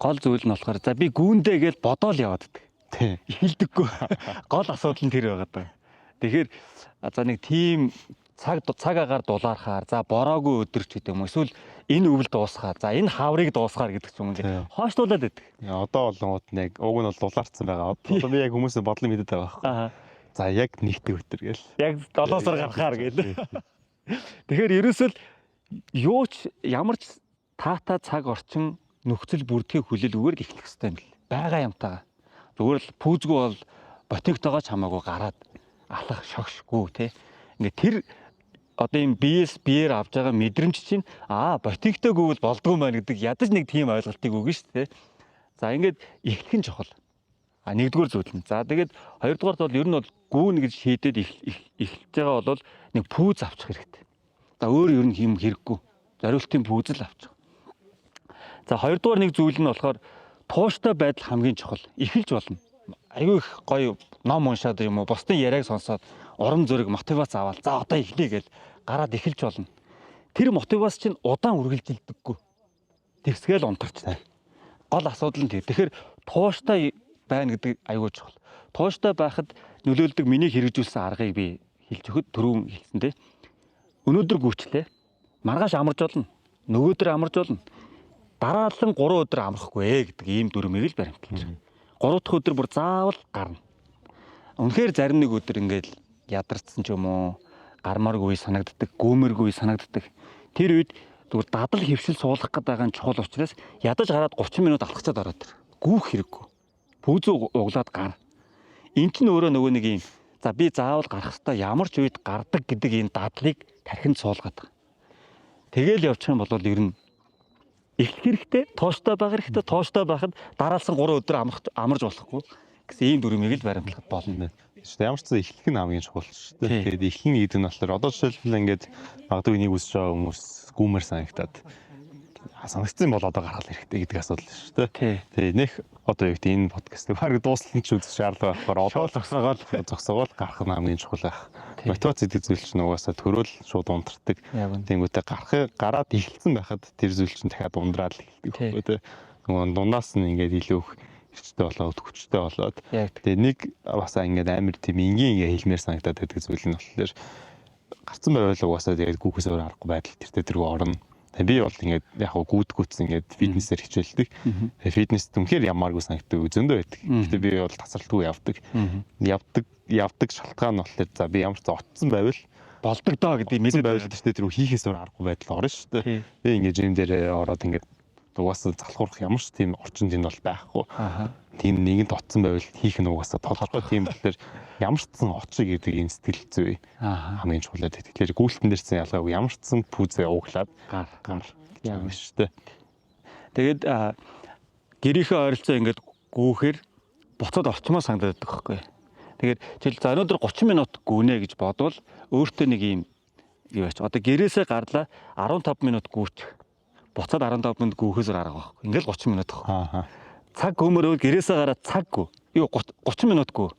гол зүйл нь болохоор за би гүүндээ гэж бодоол яваад байдаг. Тийм. Эхэлдэггүй. Гол асуудал нь тэр байгаа даа. Тэгэхээр за нэг тийм цаг агаар дулаархаар за бороогүй өдөр ч гэдэг юм эсвэл энэ өвөл дуусгаар за энэ хаврыг дуусгаар гэдэг ч юм уу хойшлуулад байдаг. Одоо болонгууд нэг уг нь бол дулаарцсан байгаа. Одоо би яг хүмүүсийн бодлыг мэдээд байгаа байхгүй. За яг нэгтэй өтер гээл. Яг 7 сар гарахаар гээл. Тэгэхээр ерөөсөл юу ч ямар ч таата цаг орчин нөхцөл бүрдгийг хүлээлгүйгээр л эхлэх хэрэгтэй юм бэл. Бага юмтайгаа. Зүгээр л пүүзгүй бол ботиктойгоо ч хамаагүй гараад алах шогшгүй тий. Ингээ тэр одоо юм биеэр авж байгаа мэдрэмж чинь ботиктойгүй бол болдгоо маань гэдэг ядаж нэг тийм ойлголтыг өгнө шүү дээ. За ингээд эхлэх нь чухал. Нэгдүгээр зүйл нь. За тэгээд хоёрдугаарт бол ер нь бол гүүн гэж шийдээд эхэлж байгаа бол нэг пүүз авчих хэрэгтэй. За өөр ер нь юм хэрэггүй. Зориултын пүүз л авчих. За хоёрдугаар нэг зүйл нь болохоор тууштай байдал хамгийн чухал. Эхэлж болно. Аюу их гоё ном уншаад юм уу, бусдын яриаг сонсоод урам зориг мотивац аваад за одоо эхлэе гэж гараад эхэлж болно. Тэр мотивац чинь удаан үргэлжилдэггүй. Тэгсгээл унтарчтай. Гол асуудал нь тэр. Тэгэхээр тууштай байна гэдэг аюул чухал. Тууштай байхад нөлөөлдөг миний хэрэгжүүлсэн аргыг би хэлж өгөхөд түрүүн хэлсэн дээ. Өнөөдөр гүйчлээ. Маргааш амарч болно. Нөгөөдөр амарч болно. Дараалан 3 өдөр амрахгүй гэдэг ийм дүрмийг л баримталж байгаа. 3 дахь өдөр бүр заавал гарна. Үнэхээр зарим нэг өдөр ингээд ядарсан ч юм уу, гармааргүй санагддаг, гүүмэргүй санагддаг. Тэр үед зүгээр дадал хөвшил суулгах гэдэг нь чухал учраас ядаж гараад 30 минут алхацаад ороод ир. Гүүх хэрэггүй. Пүүзүү углаад гар. Энд чинь өөрөө нөгөө нэг юм. За би заавал гарах хэвээр ямар ч үед гардаг гэдэг энэ дадлыг тархинд суулгаад байгаа. Тэгэл явчих юм бол ер нь эхлэх хэрэгтэй, тууштай байх хэрэгтэй, тууштай байхад дараалсан 3 өдөр амарч болохгүй гэсэн ийм дүрмийг л баримтлахад болно. Ямар ч зүйл эхлэх нь хамгийн чухал шүү дээ. Тэгээд эхлэн гэдэг нь болохоор одоо жишээлбэл ингээд магадгүй нэг үсэж байгаа хүмүүс гүүмэр санагтаад санагдсан бол одоо гаргал хэрэгтэй гэдэг асуудал шүү дээ. Тэгээ нэх одоо юу гэдэг энэ подкастыг баг дуусна ч үзэх шаардлага болохоор одоо зогсоогоол гарах нь хамгийн чухал байх. Мотивац гэдэг зүйл чинь угаасаа төрөөл шууд унтардаг. Тэнгүүтээ гараад эхэлсэн байхад тэр зүйл чинь дахиад ундраад эхэлдэг. Нөгөө дундаас нь ингээд илүү их эрчтэй болоод хүчтэй болоод тэгээ нэг басаа ингээд амар тийм энгийн ингээд хэлмээр санагдаад байдаг зүйл нь болохоор гарцсан байвал угаасаа тэгээд гүүхээс өөр аргагүй байдал тэртээ орно. Тэгээ би бол ингээд яг гүйдгүүц ингээд фитнесээр хичээлдэг. Тэгээ фитнес түнхээр ямааргүй санагддаг зөндөө байдаг. Гэтэ би бол тасралтгүй явдаг. Явдаг шалтгаан нь болохоор за би ямар ч оцсон байвал болдог доо гэдэг мэдээд байвал тэр хийхээс өөр аргагүй байдал орно шүү дээ. Би ингээд жим дээр ороод ингээд угаасаа залхуурах ямар ч тийм орчин зэнд бол байхгүй. Тийм нэгэнд оцсон байвал хийх нь угаасаа толгой тийм болохоор ямар ч сан очиг гэдэг энэ сэтгэл зүй хамгийн чухал байдаг. Тэгэхээр гүйлтэн дээр цэн ялгаагүй ямар ч сан пүүзээ ууглаад гар яам шүү дээ. Тэгээд гэрийнхээ ойролцоо ингээд гүүхээр буцаад орчмоо санагдаад байгаа байхгүй. Тэгээд жишээл за өнөөдөр 30 минут гүнэ гэж бодвол өөртөө нэг юм юу яач одоо гэрээсээ гарлаа 15 минут гүйчих. Буцаад 15 минут гүүхээс гарах байхгүй. Ингээл 30 минут байхгүй. Цаг гүмөрөөр гэрээсээ гараад цаггүй. Юу 30 минут гүү.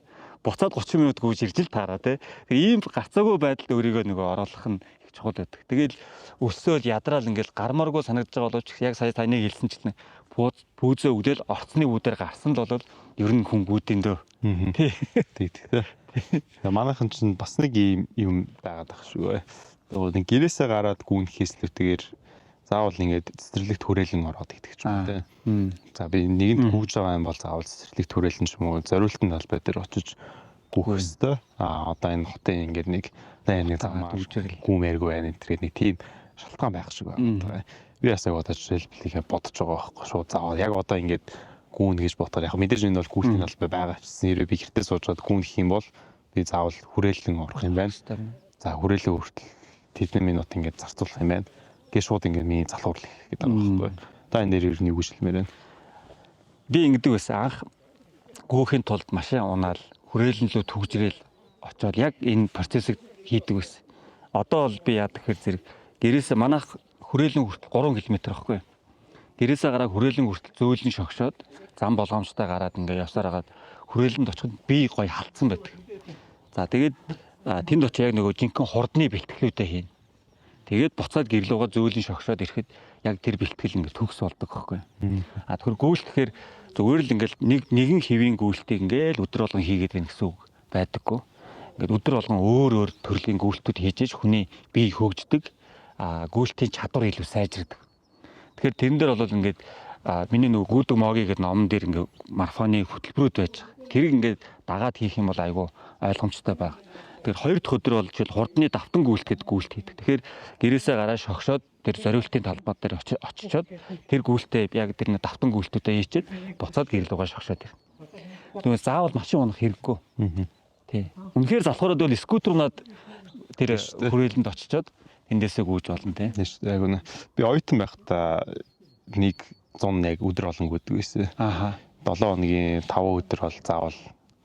Буцаад 30 минут гүйж ирж л таараа тий. Ийм гарцаагүй байдалд өөрийгөө нөгөө оруулах нь их чухал байдаг. Тэгэл өсөөл ядраал ингээл гармааргүй санагдаж байгаа боловч яг сая таны хэлсэнчлэн пүүзээ үдэл орцны үүдээр гарсан л бол ер нь хүн гүйдэн дөө. Тий. Манайхан чинь бас нэг юм байгаад ах шүү. Нэг гэрээсээ гараад гүнхээс л үтэгээр заавал ингээд цэцэрлэгт хүрээлэн ороод идэх ч юм те. За би нэгэнд гүйж байгаа юм бол заавал цэцэрлэгт хүрээлэн ч юм уу зориултын талбай дээр очиж гүйх өстэй. Одоо энэ хотын ингээд нэг замаар гүмээргүй байна гэдэг нэг тийм шалтгаан байх шиг байна. Би бас яг одоо жишээлбэл бодож байгаа байхгүй шүү. Заавал яг одоо ингээд гүүн гэж бодохоор яг мэдээж энэ бол гүйцэтгэх талбай байгаа ч нэрээ би гэртээ суужгаад гүүн гэх юм бол би заавал хүрээлэн орох юм байна. За хүрээлэн хүртэл тэдний минут ингээд зарцуулах юм байна. Гээ шууд ингээд миний залхуурлах гэдэг байгаа байхгүй. Та энэ дээр юу шилмээр байна? Би ингэдэг байсан анх гүүхийн тулд машин унаал хүрээлэн лөө түгжрээл очоод яг энэ процессыг хийдэг байсан. Одоо бол би яадаг гэхээр зэрэг гэрээсээ манайх хүрээлэн хүртэл 3 км байхгүй. Гэрээсээ гараад хүрээлэн хүртэл зөөлөн шогшоод зам болгоомжтой гараад ингээ явсаар хагаад хүрээлэнд очиход би гоё халтсан байдаг. За тэгээд тэнд очиж яг нөгөө жинхэнэ хурдны бэлтгэлүүдээ хийн. Тэгээд буцаад гэрлүүгээ зөөлөн шогшоод ирэхэд яг тэр бэлтгэл ингээ төгс болдог байхгүй. Тэгэхээр гүйлтгэхээр зүгээр л ингээл нэгэн хэвийн гүйлтийг ингээл өдөр болгон хийгээд байна гэсэн үг байдаггүй. Ингээд өдөр болгон өөр төрлийн гүйлтүүд хийж хүний бие хөгждөг. Гүйлтийн чадвар илүү сайжирдаг. Тэгэхээр тэрэн дээр бол ингээд миний нөгөө гүйдэг моги гэдэг номон дээр ингээд марафоны хөтөлбөрүүд байж байгаа. Тэрийг ингээд дагаад хийх юм бол айгүй ойлгомжтой байна. Тэгэхээр хоёр дахь өдөр бол жишээл хурдны давтан гүйлт гэдэг гүйлт хийдэг. Тэгэхээр гэрээсээ гараа шогшоод тэр зориултын талбай дээр очичоод тэр гүйлтээ яг тэр давтан гүйлтүүдээ хийчихэд буцаад гэрлүүгээ шогшоод ирнэ. Тэгвэл заавал машин унах хэрэггүй. Тий. Үнэхээр залхуураад бол скутер унаад тэр хүрээлэнд очичоод эндээсээ гүйж болно тий. Яг үнэ. Би оюутан байхдаа нэг 100 яг өдөр болгон гүйдэг байсан. 7 хоногийн 5 өдөр бол заавал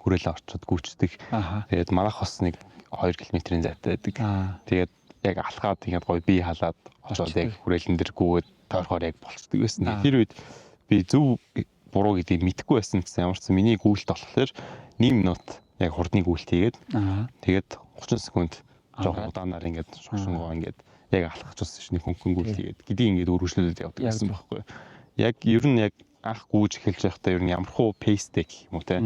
хүрээлэн орчод гүйчдэг. Тэгээд манайх бас нэг 2 км-ийн зайтай байдаг. Тэгээд яг алхаад ингээд гоё бие халаад очоод яг хүрээлэн дээр гүйгээд тойрохоор яг болцдог байсан. Тэр үед би зөв буруу гэдгийг мэдэхгүй байсан гэсэн ямар ч миний гүйлт болохоор 1 минут яг хурдны гүйлт хийгээд тэгээд 30 секунд жоохон удаанаар ингээд шогшонгоо ингээд яг алхаж болсон шний хөнгөн гүйлт хийгээд гэдгийг ингээд өргөжлүүлээд явдаг гэсэн байхгүй. Яг ер нь яг анх гүйж эхэлж байхдаа ер нь ямар хуу пейстэй гэх юм уу те.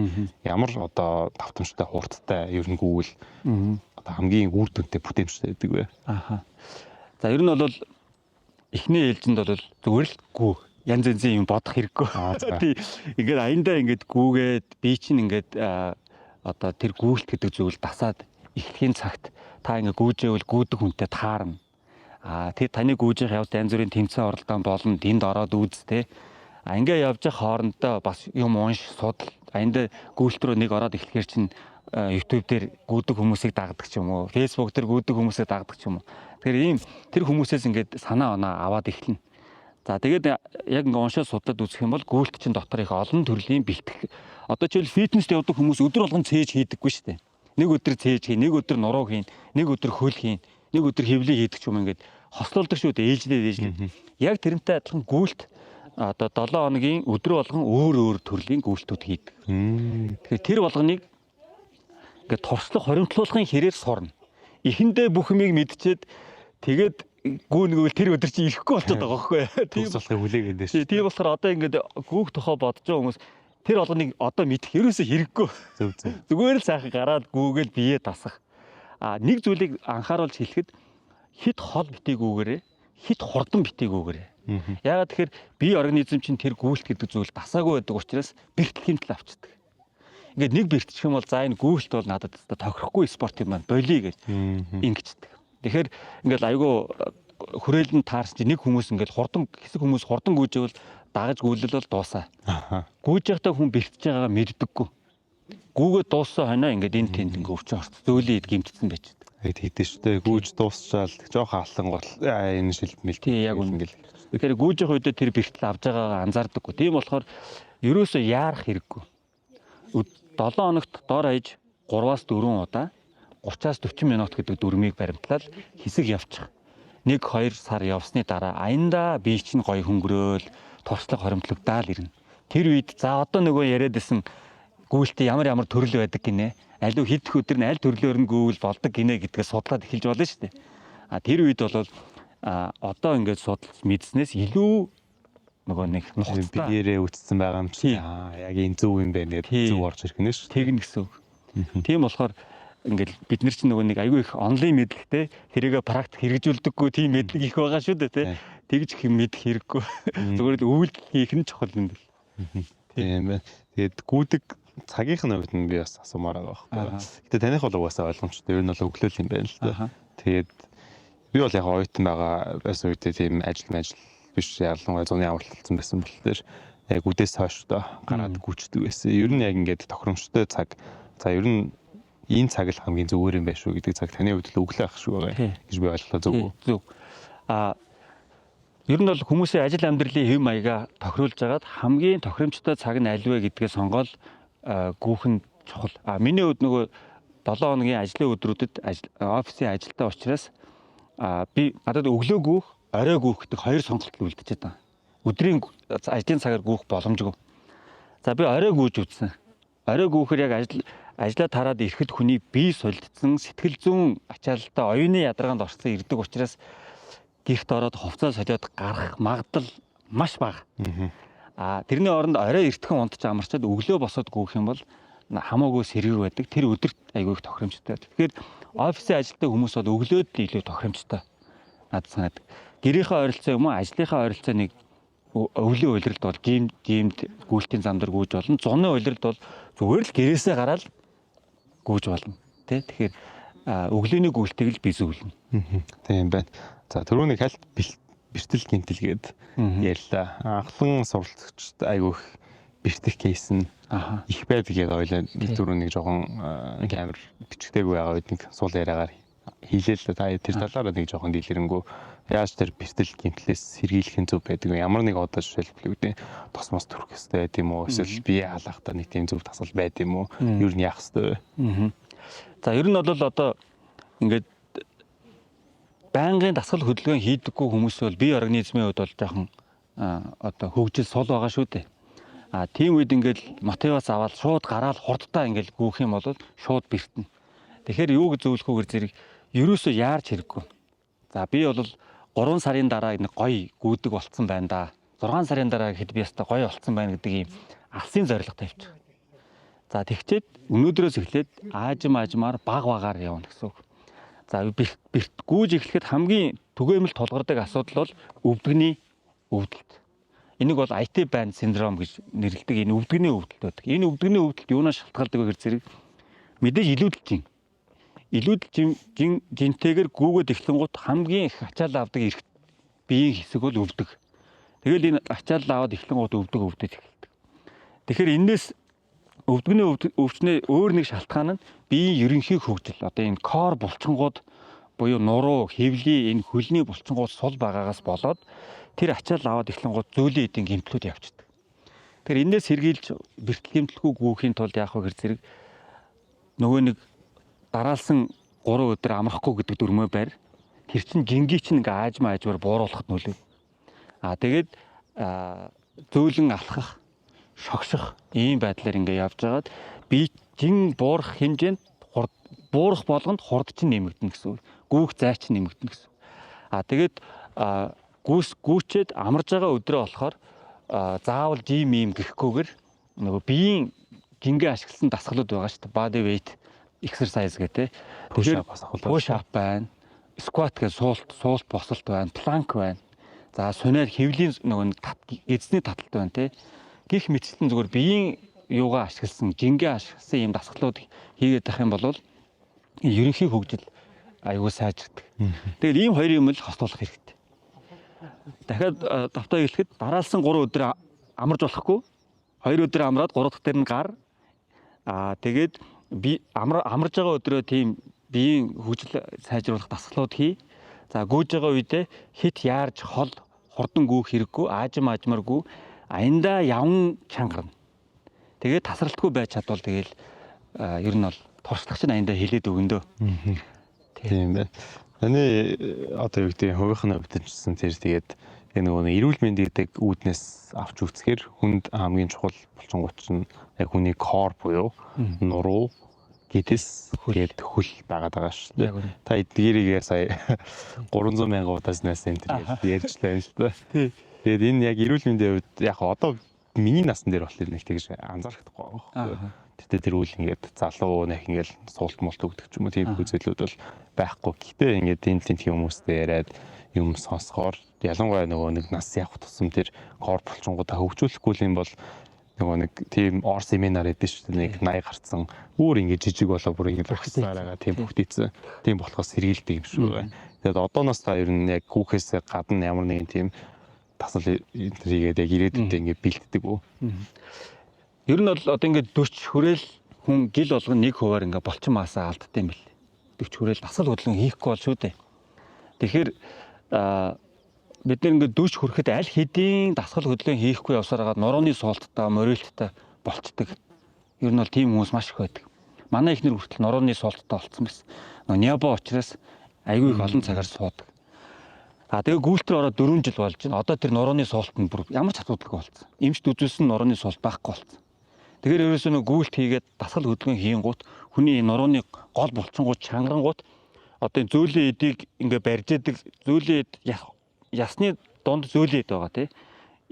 Ямар одоо давтамжтай хурдтай ер нь гүйвэл одоо хамгийн үр дүнтэй бүтээмжтэй байдаг вэ. За ер нь бол эхний ээлжинд бол зүгээр л гүү янз янзын юм бодох хэрэггүй. Тий. Ингээд аяндаа ингээд гүүгээд би чинь ингээд одоо тэр гүйлт гэдэг зүйл дасаад эхлэхийн цагт та ингээд гүйжээвэл гүйдэг хүнтэй таарна. Тэр таны гүйжих явц янз бүрийн тэмцээн оролдоон болно. Тэнд ороод үүс те. Ингээ явж байгаа хоорондоо бас юм унш судал. Аяндаа гүйлт рүү нэг ороод эхлэхээр чинь YouTube дээр гүйдэг хүмүүсийг дагдаг ч юм уу. Facebook дээр гүйдэг хүмүүсийг дагдаг ч юм уу. Тэгэхээр ийм тэр хүмүүсээс ингээд санаа оноо аваад эхэлнэ. За тэгээд яг ингээ уншаад судлаад үзэх юм бол гүйлт чинь дотор их олон төрлийн бэлтгэх. Одоо жишээл фитнест явдаг хүмүүс өдөр болгон цээж хийдэггүй шүү дээ. Нэг өдөр цээж хийн, нэг өдөр нуруу хийн, нэг өдөр хөл хийн, нэг өдөр хөвлий хийдэг ч юм ингээд хослолдог шүү дээ ээлжлээ. Яг тэрнтэй адилхан гүйлт одоо 7 хоногийн өдөр болгон өөр төрлийн гүйлтүүд хийдэг. Тэгэхээр тэр болгоныг ингээд туршлага хоримтлуулахын хэрээр сурна. Эхэндээ бүх юмыг мэдчихэд тэгээд гүүнгүүл тэр өдөр чинь ирэхгүй болчиход байгаа байхгүй. Тийм болохыг хүлээгээд дээ шүү. Тийм болохоор одоо ингээд гүүх тохоо бодож байгаа хүмүүс тэр болгоныг одоо мэдэх ерөөсөө хэрэггүй. Зүгээр л сайхан гараад гүүгээл бие дасах. Нэг зүйлийг анхааруулж хэлэхэд хит хол битгийгүүгээрээ хит хурдан битгийгүүгээрээ. Яагаад тэгэхээр бие организм чинь тэр гүйлт гэдэг зүйл дасаагүй байдаг учраас бэртэл хэмтэл авчдаг. Ингээд нэг бэртчих юм бол за энэ гүйлт бол надад тохирохгүй спорт юм байна. Болиё гэж ингэждэг. Тэгэхээр ингээд айгүй хүрээлэн таарч нэг хүмүүс ингээд хурдан хэсэг хүмүүс хурдан гүйжэвэл дагаж гүйлэл бол дуусаа. Гүйж байхдаа хүн бэртэж байгаагаа мэддэггүй. Гүүгээ дууссан хойноо ингээд энэ тэнд ингээд өвчин орц зөөлөд гимтсэн байж байгаа. Тэгдэж штэ гүйж дуусчаал жоохон халан гол энэ шилбэмэл. Тий яг үнэ. Тэгэхээр гүйж явах үедээ тэр бэртэл авж байгаагаа анзаардаггүй. Тийм болохоор ерөөсөө яарах хэрэггүй. 7 хоногт дор хаяж 3-аас 4 удаа 30-аас 40 минут гэдэг дүрмийг баримтлал хэсэг явчих. 1-2 сар явсны дараа аяндаа бие чинь гоё хөнгөрөөл туршлага хоримтлогдаал ирнэ. Тэр үед за одоо нөгөө яриад исэн гүйлтээ ямар төрөл байдаг гинэ. Аливаа хэдх өдөр нь аль төрлөөр нь гүйвэл болдог гинэ гэдгээ судлаад эхэлж болно шүү дээ. Тэр үед бол одоо ингээд судалж мэдснээс илүү нөгөө нэг нухацтай биеэрээ үтцсэн байгаа юм чи. Яг энэ зөв юм байна гэдэг зөв орж ирэх нь шүү. Тэгнэ гэсэн үг. Тийм болохоор ингээд бид нар чинь нөгөө нэг айгүй их онлайн мэдлэгтэй тэрийгэ практик хэрэгжүүлдэггүй тийм мэдлэг их байгаа шүү дээ тий. Тэгж хэм мэдэх хэрэггүй. Зүгээр л үйлдэл хийх нь чухал юм дэл. Тийм байна. Тэгээд гүдэг цагийнх нь хувьд нь би бас асуумаар байгаа байхгүй. Гэтэ таних бол угаасаа ойлгомжтой. Ер нь бол өглөөл юм байна л да. Тэгээд би бол яг оюутан байгаа байсан үедээ тийм ажил биш ялангуяа зуны авралтсан байсан бол тэр яг үдээс хойш доо гараад гүйчдэг байсан. Ер нь яг ингээд тохиромжтой цаг. За ер нь энэ цаг л хамгийн зүгээр юм байна шүү гэдэг цаг таны хувьд л өглөө ах шүү байгаа гэж би ойлголоо зөв үү? Зөв. Ер нь бол хүмүүсийн ажил амьдралын хэв маягаа тохируулж агаад хамгийн тохиромжтой цаг нь аль вэ гэдгээ сонгоод гүүхэн чухал. Миний хувьд нөгөө 7 хоногийн ажлын өдрүүдэд офисын ажилтаа учраас би надад өглөө гүүх, орой гүүх гэдэг хоёр сонголт үлдчихэд байгаа. Өдрийн ажлын цагаар гүүх боломжгүй. За би орой гүүж үзсэн. Орой гүүхээр яг ажлаа тараад ирэхэд хүний бие сулдсан, сэтгэл зүйн ачаалтаа оюуны ядаргаанд орсон ирдэг учраас гэрт ороод хувцас солиод гарах магадлал маш бага. Тэрний оронд орой эртхэн унтж амарчаад өглөө босоод гүүх юм бол хамаагүй сэргэр байдаг. Тэр өдөрт айгүй их тохиромжтой. Тэгэхээр офисын ажилтны хүмүүс бол өглөөд илүү тохиромжтой. Надад санаад. Гэрийнхээ ойролцоо юм уу, ажлынхаа ойролцооныг өвлийн улиралд бол гимд гүйлтийн зам дээр гүйж болно. Зуны улиралд бол зүгээр л гэрээсээ гараад гүйж болно. Тэ? Тэгэхээр өглөөний гүйлтийг л би зөвлөнө. Тийм байна. За түрүүний хальт бэртэл гинтэлгээд ярьлаа. Анхлан суралцагчд айгүй их бэртэх кейс нь их байдаг гэдээ ойлоо. Түрүүнийг жоохон камер бичгдээгүй байгаа үед нэг суул яриагаар хийлээ л та тэр талаараа нэг жоохон дийлэрэнгүү яаж тэр бэртэл гинтлээс сэргийлэх нь зөв байдаг вэ? Ямар нэг одоо жишээлбэл үүдээ тос мос төрөх хэрэгтэй байд юм уу? Эсвэл бие халаахтаа нэг тийм зөв тасал байд юм уу? Юу нь яах хэрэгтэй вэ? За ер нь бол одоо ингээд байнгын дасгал хөдөлгөөн хийдэггүй хүмүүс бол бие организмын хувьд бол жоохон одоо хөгжил сул байгаа шүү дээ. Тийм үед ингээд мотивац аваад шууд гараад хурдтай ингээд гүйх юм бол шууд бэртэнэ. Тэгэхээр юу гэж зөвлөх үгээр зэрэг ерөөсөө яарч хэрэггүй. За би бол 3 сарын дараа нэг гоё гүйдэг болцсон байна да. 6 сарын дараа гэхэд би ястаа гоё болцсон байна гэдэг ийм алсын зорилго тавьчих. За тэгчээд өнөөдрөөс эхлээд аажмаар баг явна гэсэн үг. За гүйж эхлэхэд хамгийн түгээмэл тулгардаг асуудал бол өвдөгний өвдөлт. Энийг бол IT band syndrome гэж нэрлэдэг энэ өвдөгний өвдөлт байдаг. Энэ өвдөгний өвдөлт юунаас шалтгаалдаг вэ гэхээр зэрэг мэдээж илүүдэл жинтэйгээр гүүгээд эхлэнгуут хамгийн их ачаал авдаг эрх биеийн хэсэг бол өвдөг. Тэгэл энэ ачаал аваад эхлэнгуут өвдөж эхэлдэг. Тэгэхээр энэс өвдөгний өвчнээ өөр нэг шалтгаан нь биеийн ерөнхий хөгжил. Одоо энэ кор булчингууд буюу нуруу, хэвлийн энэ хөлний булчингууд сул байгаагаас болоод тэр ачаал аваад эхлэнгуут зөөлөн эдийн гэмтлүүд явчихдаг. Тэгэхээр энэс сэргийлж бэртэл гэмтлэхгүй гүүхийн тулд яах вэ гэхээр зэрэг нөгөө нэг дараалсан 3 өдөр амрахгүй гэдэг дүрмөө барь. Тэр чинь жингийн чинь ингээ аажмаар бууруулахад нөлөө. Тэгээд зөөлөн алхах, шогших ийм байдлаар ингээ явж байгаад бие жин буурах хэмжээнд буурах болгонд хурд чинь нэмэгдэнэ гэсэн үг. Гүүх зай чинь нэмэгдэнэ гэсэн. Тэгээд гүүчээд амарж байгаа өдрөө болохоор заавал жим ийм гэхгүйгээр нөгөө биеийн жингээ ашигласан дасгалууд байгаа шүү дээ. Body weight exercise гэдэг. Push up байна. Squat гэж суулт босолт байна. Plank байна. За сунаар хэвлийн нөгөө эзний таталт байна те. Гэх мэтчлэн зүгээр биеийн юугаа ашигласан, жингээ ашигласан ийм дасгалууд хийгээд байх юм бол ерөнхий хөгжил аюул сайжирдаг. Тэгэл ийм хоёр юм л хослуулах хэрэгтэй. Дахиад давтаа хэлэхэд дараалсан 3 өдөр амарч болохгүй. 2 өдөр амраад 3 дахь дээр нь гар. Тэгээд би амарж байгаа өдрөө тийм биеийн хөгжил сайжруулах дасгалууд хий. За гүйж байгаа үедээ хит яарж хол хурдан гүйх хэрэггүй, аажмааргүй аяндаа явн чангарна. Тэгээд тасралтгүй байж чадвал тэгэл ер нь бол туршлагч нь аяндаа хилээд өгөндөө. Тийм байна. Таны одоо юу гэдэг хувийнхны хувьд чинь тэр тэгээд нөгөө эрүүл мэнд гэдэг үүднээс авч үзэхээр хүнд хамгийн чухал булчингууд чинь яг хүний кор буюу нуруу, гэдэс, хөл байгаа шүү дээ. Та эдгээрийгээ сая 300 мянган удаас нээсэн энэ ярьж байна шүү дээ. Тэгээд энэ яг эрүүл мэндийн хувьд яг одоо миний насан дээр болохоор нэг тэгж анзаарахдаггүй байгаа. Тэгтээ тэр үл ингээд залуу нэг ингээд суулт муулт өгдөг ч юм уу тийм зүйлүүд бол байхгүй. Гэтэ ингээд энэ тентхийн хүмүүстэй яриад юм сонсохоор ялангуяа нөгөө нэг нас явах тусам тэр кор булчингуудаа хөгжүүлэхгүй юм бол нөгөө нэг тийм ор семинар гэдэг шүү дээ. Нэг 80 гарцсан өөр ингээд жижиг болоо бүр ингээд багсаараа тийм бүхтийцэн. Тийм болохоос сэргийлдэг юм шүү байна. Тэгээд одооноос та ер нь яг хүүхээс гадна ямар нэгэн тийм тасал энтерийгээд яг ирээдүйдээ ингээд бэлддэг үү? Ер нь бол одоо ингээд 40 хүрээл хүн гил болгон 1% ингээд болчин маасаа алддаг юм бэл. 40 хүрээл дасгал хөдөлгөөн хийхгүй бол шүү дээ. Тэгэхээр бид нэр ингээд 40 хүрэхэд аль хэдийн дасгал хөдөлгөөн хийхгүй явсараад нурууны суулттай, морилттай болцдог. Ер нь бол тийм хүмүүс маш их байдаг. Манай ихнэр хүртэл нурууны суулттай болцсон байсан. Нябо учраас айгүй их олон цагаар суудаг. Тэгээ гүйлтэр ороод 4 жил болж байна. Одоо тэр нурууны суулт нь бүр ямар ч асуудалгүй болсон. Эмчд үзүүлсэн нурууны суулт байхгүй болсон. Тэгэхээр ерөөсөө нэг гүйлт хийгээд дасгал хөдөлгөөн хийнгүүт хүний нурууны гол булчингууд чангарангууд одоо зөүлийн эдийг ингээ барьж идэг зөүлийн эд ясны донд зөүлийн эд байгаа тий.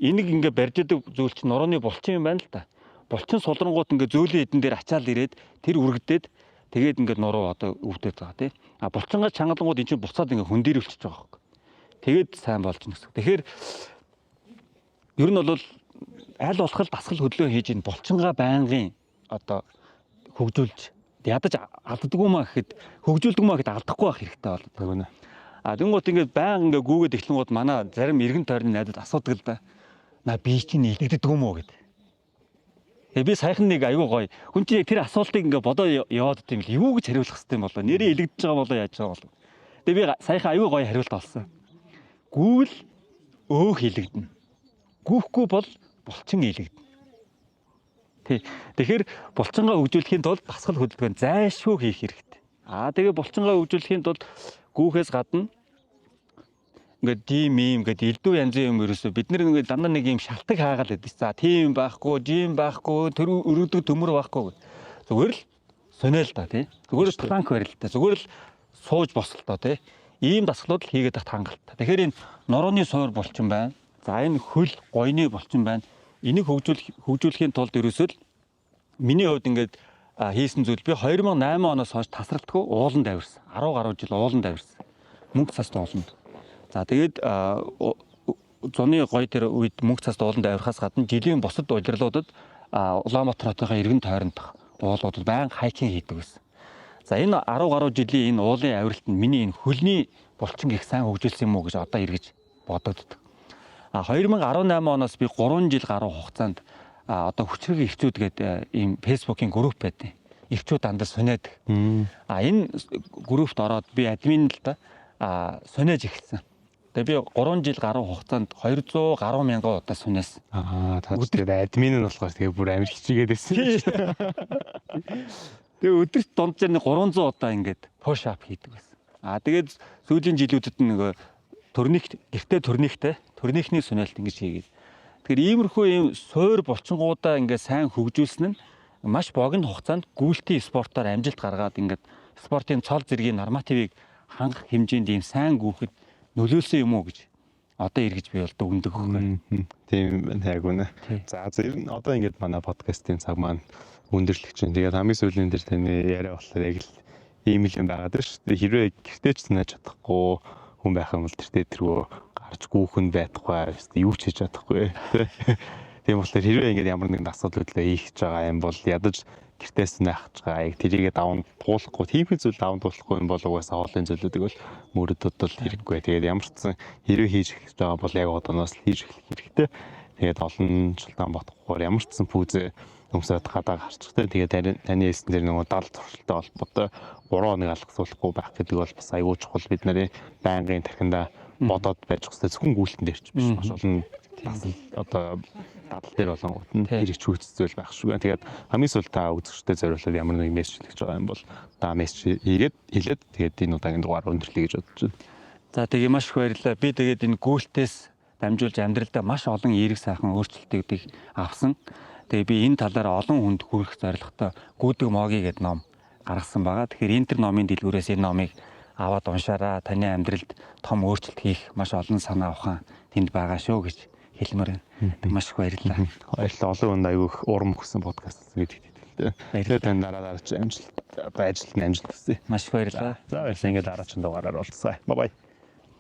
Энийг ингээ барьж идэг зүйл чинь нурууны булчин юм байна л та. Булчин сулрангууд ингээ зөүлийн эдэн дээр ачаал ирээд тэр үргэдээд тэгээд ингээ нуруу одоо өвдөд байгаа тий. Булчингаа чангалангууд эн чинь буцаад ингээ хөндөрөвчж байгаа юм. Тэгээд сайн болж гэнэ гэсэн. Тэгэхээр ер нь бол аль болох дасгал хөдөлгөөн хийж ин булчингаа байнгын одоо хөгжүүлж ядаж алддаггүй маа гэхэд хөгжүүлдэг маа гэхэд алдахгүй байх хэрэгтэй болдог. Тэнгуут ингээд баян ингээ гүүгээд эхлэнгууд манай зарим эргэн тойрны найдад асуудаг л да. Би чинь илэгддэг юм уу гэд. Би саяхан нэг аюу гоё. Хүн чинь тэр асуултыг ингээ бодоо яваад дим л юу гэж хариулах хэвтэй юм болоо. Нэрээ илэгдэж байгаа болоо яаж байгаа болоо. Би саяхан аюу гоё хариулт олсон. Гүүл өөх илэгдэнэ. Гүүхгүй бол булчин илэгдэнэ. Тэгэхээр булчингаа хөгжүүлэхийн тулд дасгал хөдөлгөөн зайлшгүй хийх хэрэгтэй. Тэгээ булчингаа хөгжүүлэхийн тулд гүүхээс гадна ингээд дим ингээд элдв янзын юм ерөөсөө бид нар ингээд дандаа нэг юм шалтгаан хаагаад байдаг. За тийм байхгүй, жим байхгүй, тэр өрөөдөг төмөр байхгүй. Зүгээр л сонио л да тий. Зүгээр л планк барил л да. Зүгээр л сууж босол тоо тий. Ийм дасгалууд л хийгээд тахт хангалттай. Тэгэхээр энэ нурууны суур булчин байна. За энэ хөл гойны булчин байна. Энийг хөгжүүлэхийн тулд ерөөсөө л миний хувьд ингээд хийсэн зүйл би 2008 оноос хойш тасралтгүй ууланд авирсан. 10 гаруй жил ууланд авирсан. Мөнгө цаст ууланд. За тэгээд зуны гой тэр үед мөнгө цаст ууланд авирахаас гадна жилийн бусад удирлуудад Улаанбаатар хотынхаа эргэн тойрондох уулуудад байнга хайкинг хийдэг байсан. За энэ 10 гаруй жилийн энэ уулын авиралт нь миний энэ хөлний булчин их сайн хөгжүүлсэн юм уу гэж одоо эргэж бодогддог. 2018 оноос би 3 жил гаруй хугацаанд одоо хүчрэг ирчүүд гэдэг ийм фэйсбүүкийн групп байдаг. Ирчүүд дандаа сониад. Энэ группт ороод би админ л да сониож эхэлсэн. Тэгээ би 3 жил гаруй хугацаанд 200 гаруй мянган удаа сониасан. Тэгээд админ нь болохоор тэгээ бүр амар хичээгээд байсан. Тэгээ өдөрт дунджаар 300 удаа ингээд push up хийдэг байсан. Тэгээд сүүлийн жилүүдэд нэг төрнийхний сониолт ингэж хийгээд. Тэгэхээр иймэрхүү ийм суур булчингуудаа ингээд сайн хөгжүүлсэн нь маш богино хугацаанд гүйлтийн спортоор амжилт гаргаад ингээд спортын цол зэргийн нормативыг хангах хэмжээнд ийм сайн гүйхэд нөлөөлсөн юм уу гэж одоо эргэж би бол дүгндэг хөхгүй. Тийм яг үнэ. За ер нь одоо ингээд манай подкастын цаг маань өндөрлөх чинь. Тэгээд хамгийн сүүлийн дээр таны яриа болохоор яг л ийм л юм байгаад байна шүү дээ. Хэрвээ гэртээ ч санаж чадахгүй хүн байх юм бол тэртээ гарч гүүхэн байхгүй юу ч хийж чадахгүй тийм болохоор хэрвээ ингээд ямар нэгэн асуудал хөдлөө хийх гэж байгаа юм бол ядаж гэртээс наахж байгаа яг тэрийгээ даван туулахгүй тиймхэн зүйл даван туулахгүй юм бол угаасаа хоолын зүйлүүдийг бол мөрөдөд бол хэрэггүй. Тэгээд ямар ч сан хэрвээ хийж эхэлж байгаа бол яг одооноос л хийж эхлэх хэрэгтэй. Тэгээд олон жилдээ бодохгүй ямар ч сан пүүзээ өмсөд гадаа гарчихтай. Тэгээд таны хэлсэн дээр нөгөө 70 туршилттай холбоотой 3 хоног алгасуулахгүй байх гэдэг бол бас аюул чухал бид нарын байнгын тархиндаа бодоод байж хэвчээ зөвхөн гүйлтэн дээр ч биш маш олон одоо дадал дээр болонгууд нь хэрэгч хүчтэй байх шүү. Тэгээд хамгийн сүүл та үзэгчтэй зориулаад ямар нэг мессеж хэлж байгаа юм бол та мессеж хэлээд тэгээд энэ удаагийн дугаар өндөрлөе гэж бодож байна. За тэгээ маш их баярлалаа. Би тэгээд энэ гүйлтээс дамжуулж амьдралдаа маш олон эерэг сайхан өөрчлөлтүүдийг авсан. Тэгээ би энэ талаараа олон хүнд хүрэх зорилготой Гүйдэг Моги гэдэг ном гаргасан байгаа. Тэгэхээр энэ төр номын дэлгүүрээс энэ номыг аваад уншаараа таны амьдралд том өөрчлөлт хийх маш олон санаа ухаан тэнд байгаа шүү гэж хэлмээр байна. Маш их баярлалаа. Баярлалаа. Олон хүнд аягүй их урам өгсөн подкаст гэдэг хэлээ. Тэгээд тань дараа амжилт ажилтны амжилт хүсье. Маш их баярлалаа. За баярлалаа. Ингээд дараагийн дугаараар уулзъя. Бай бай.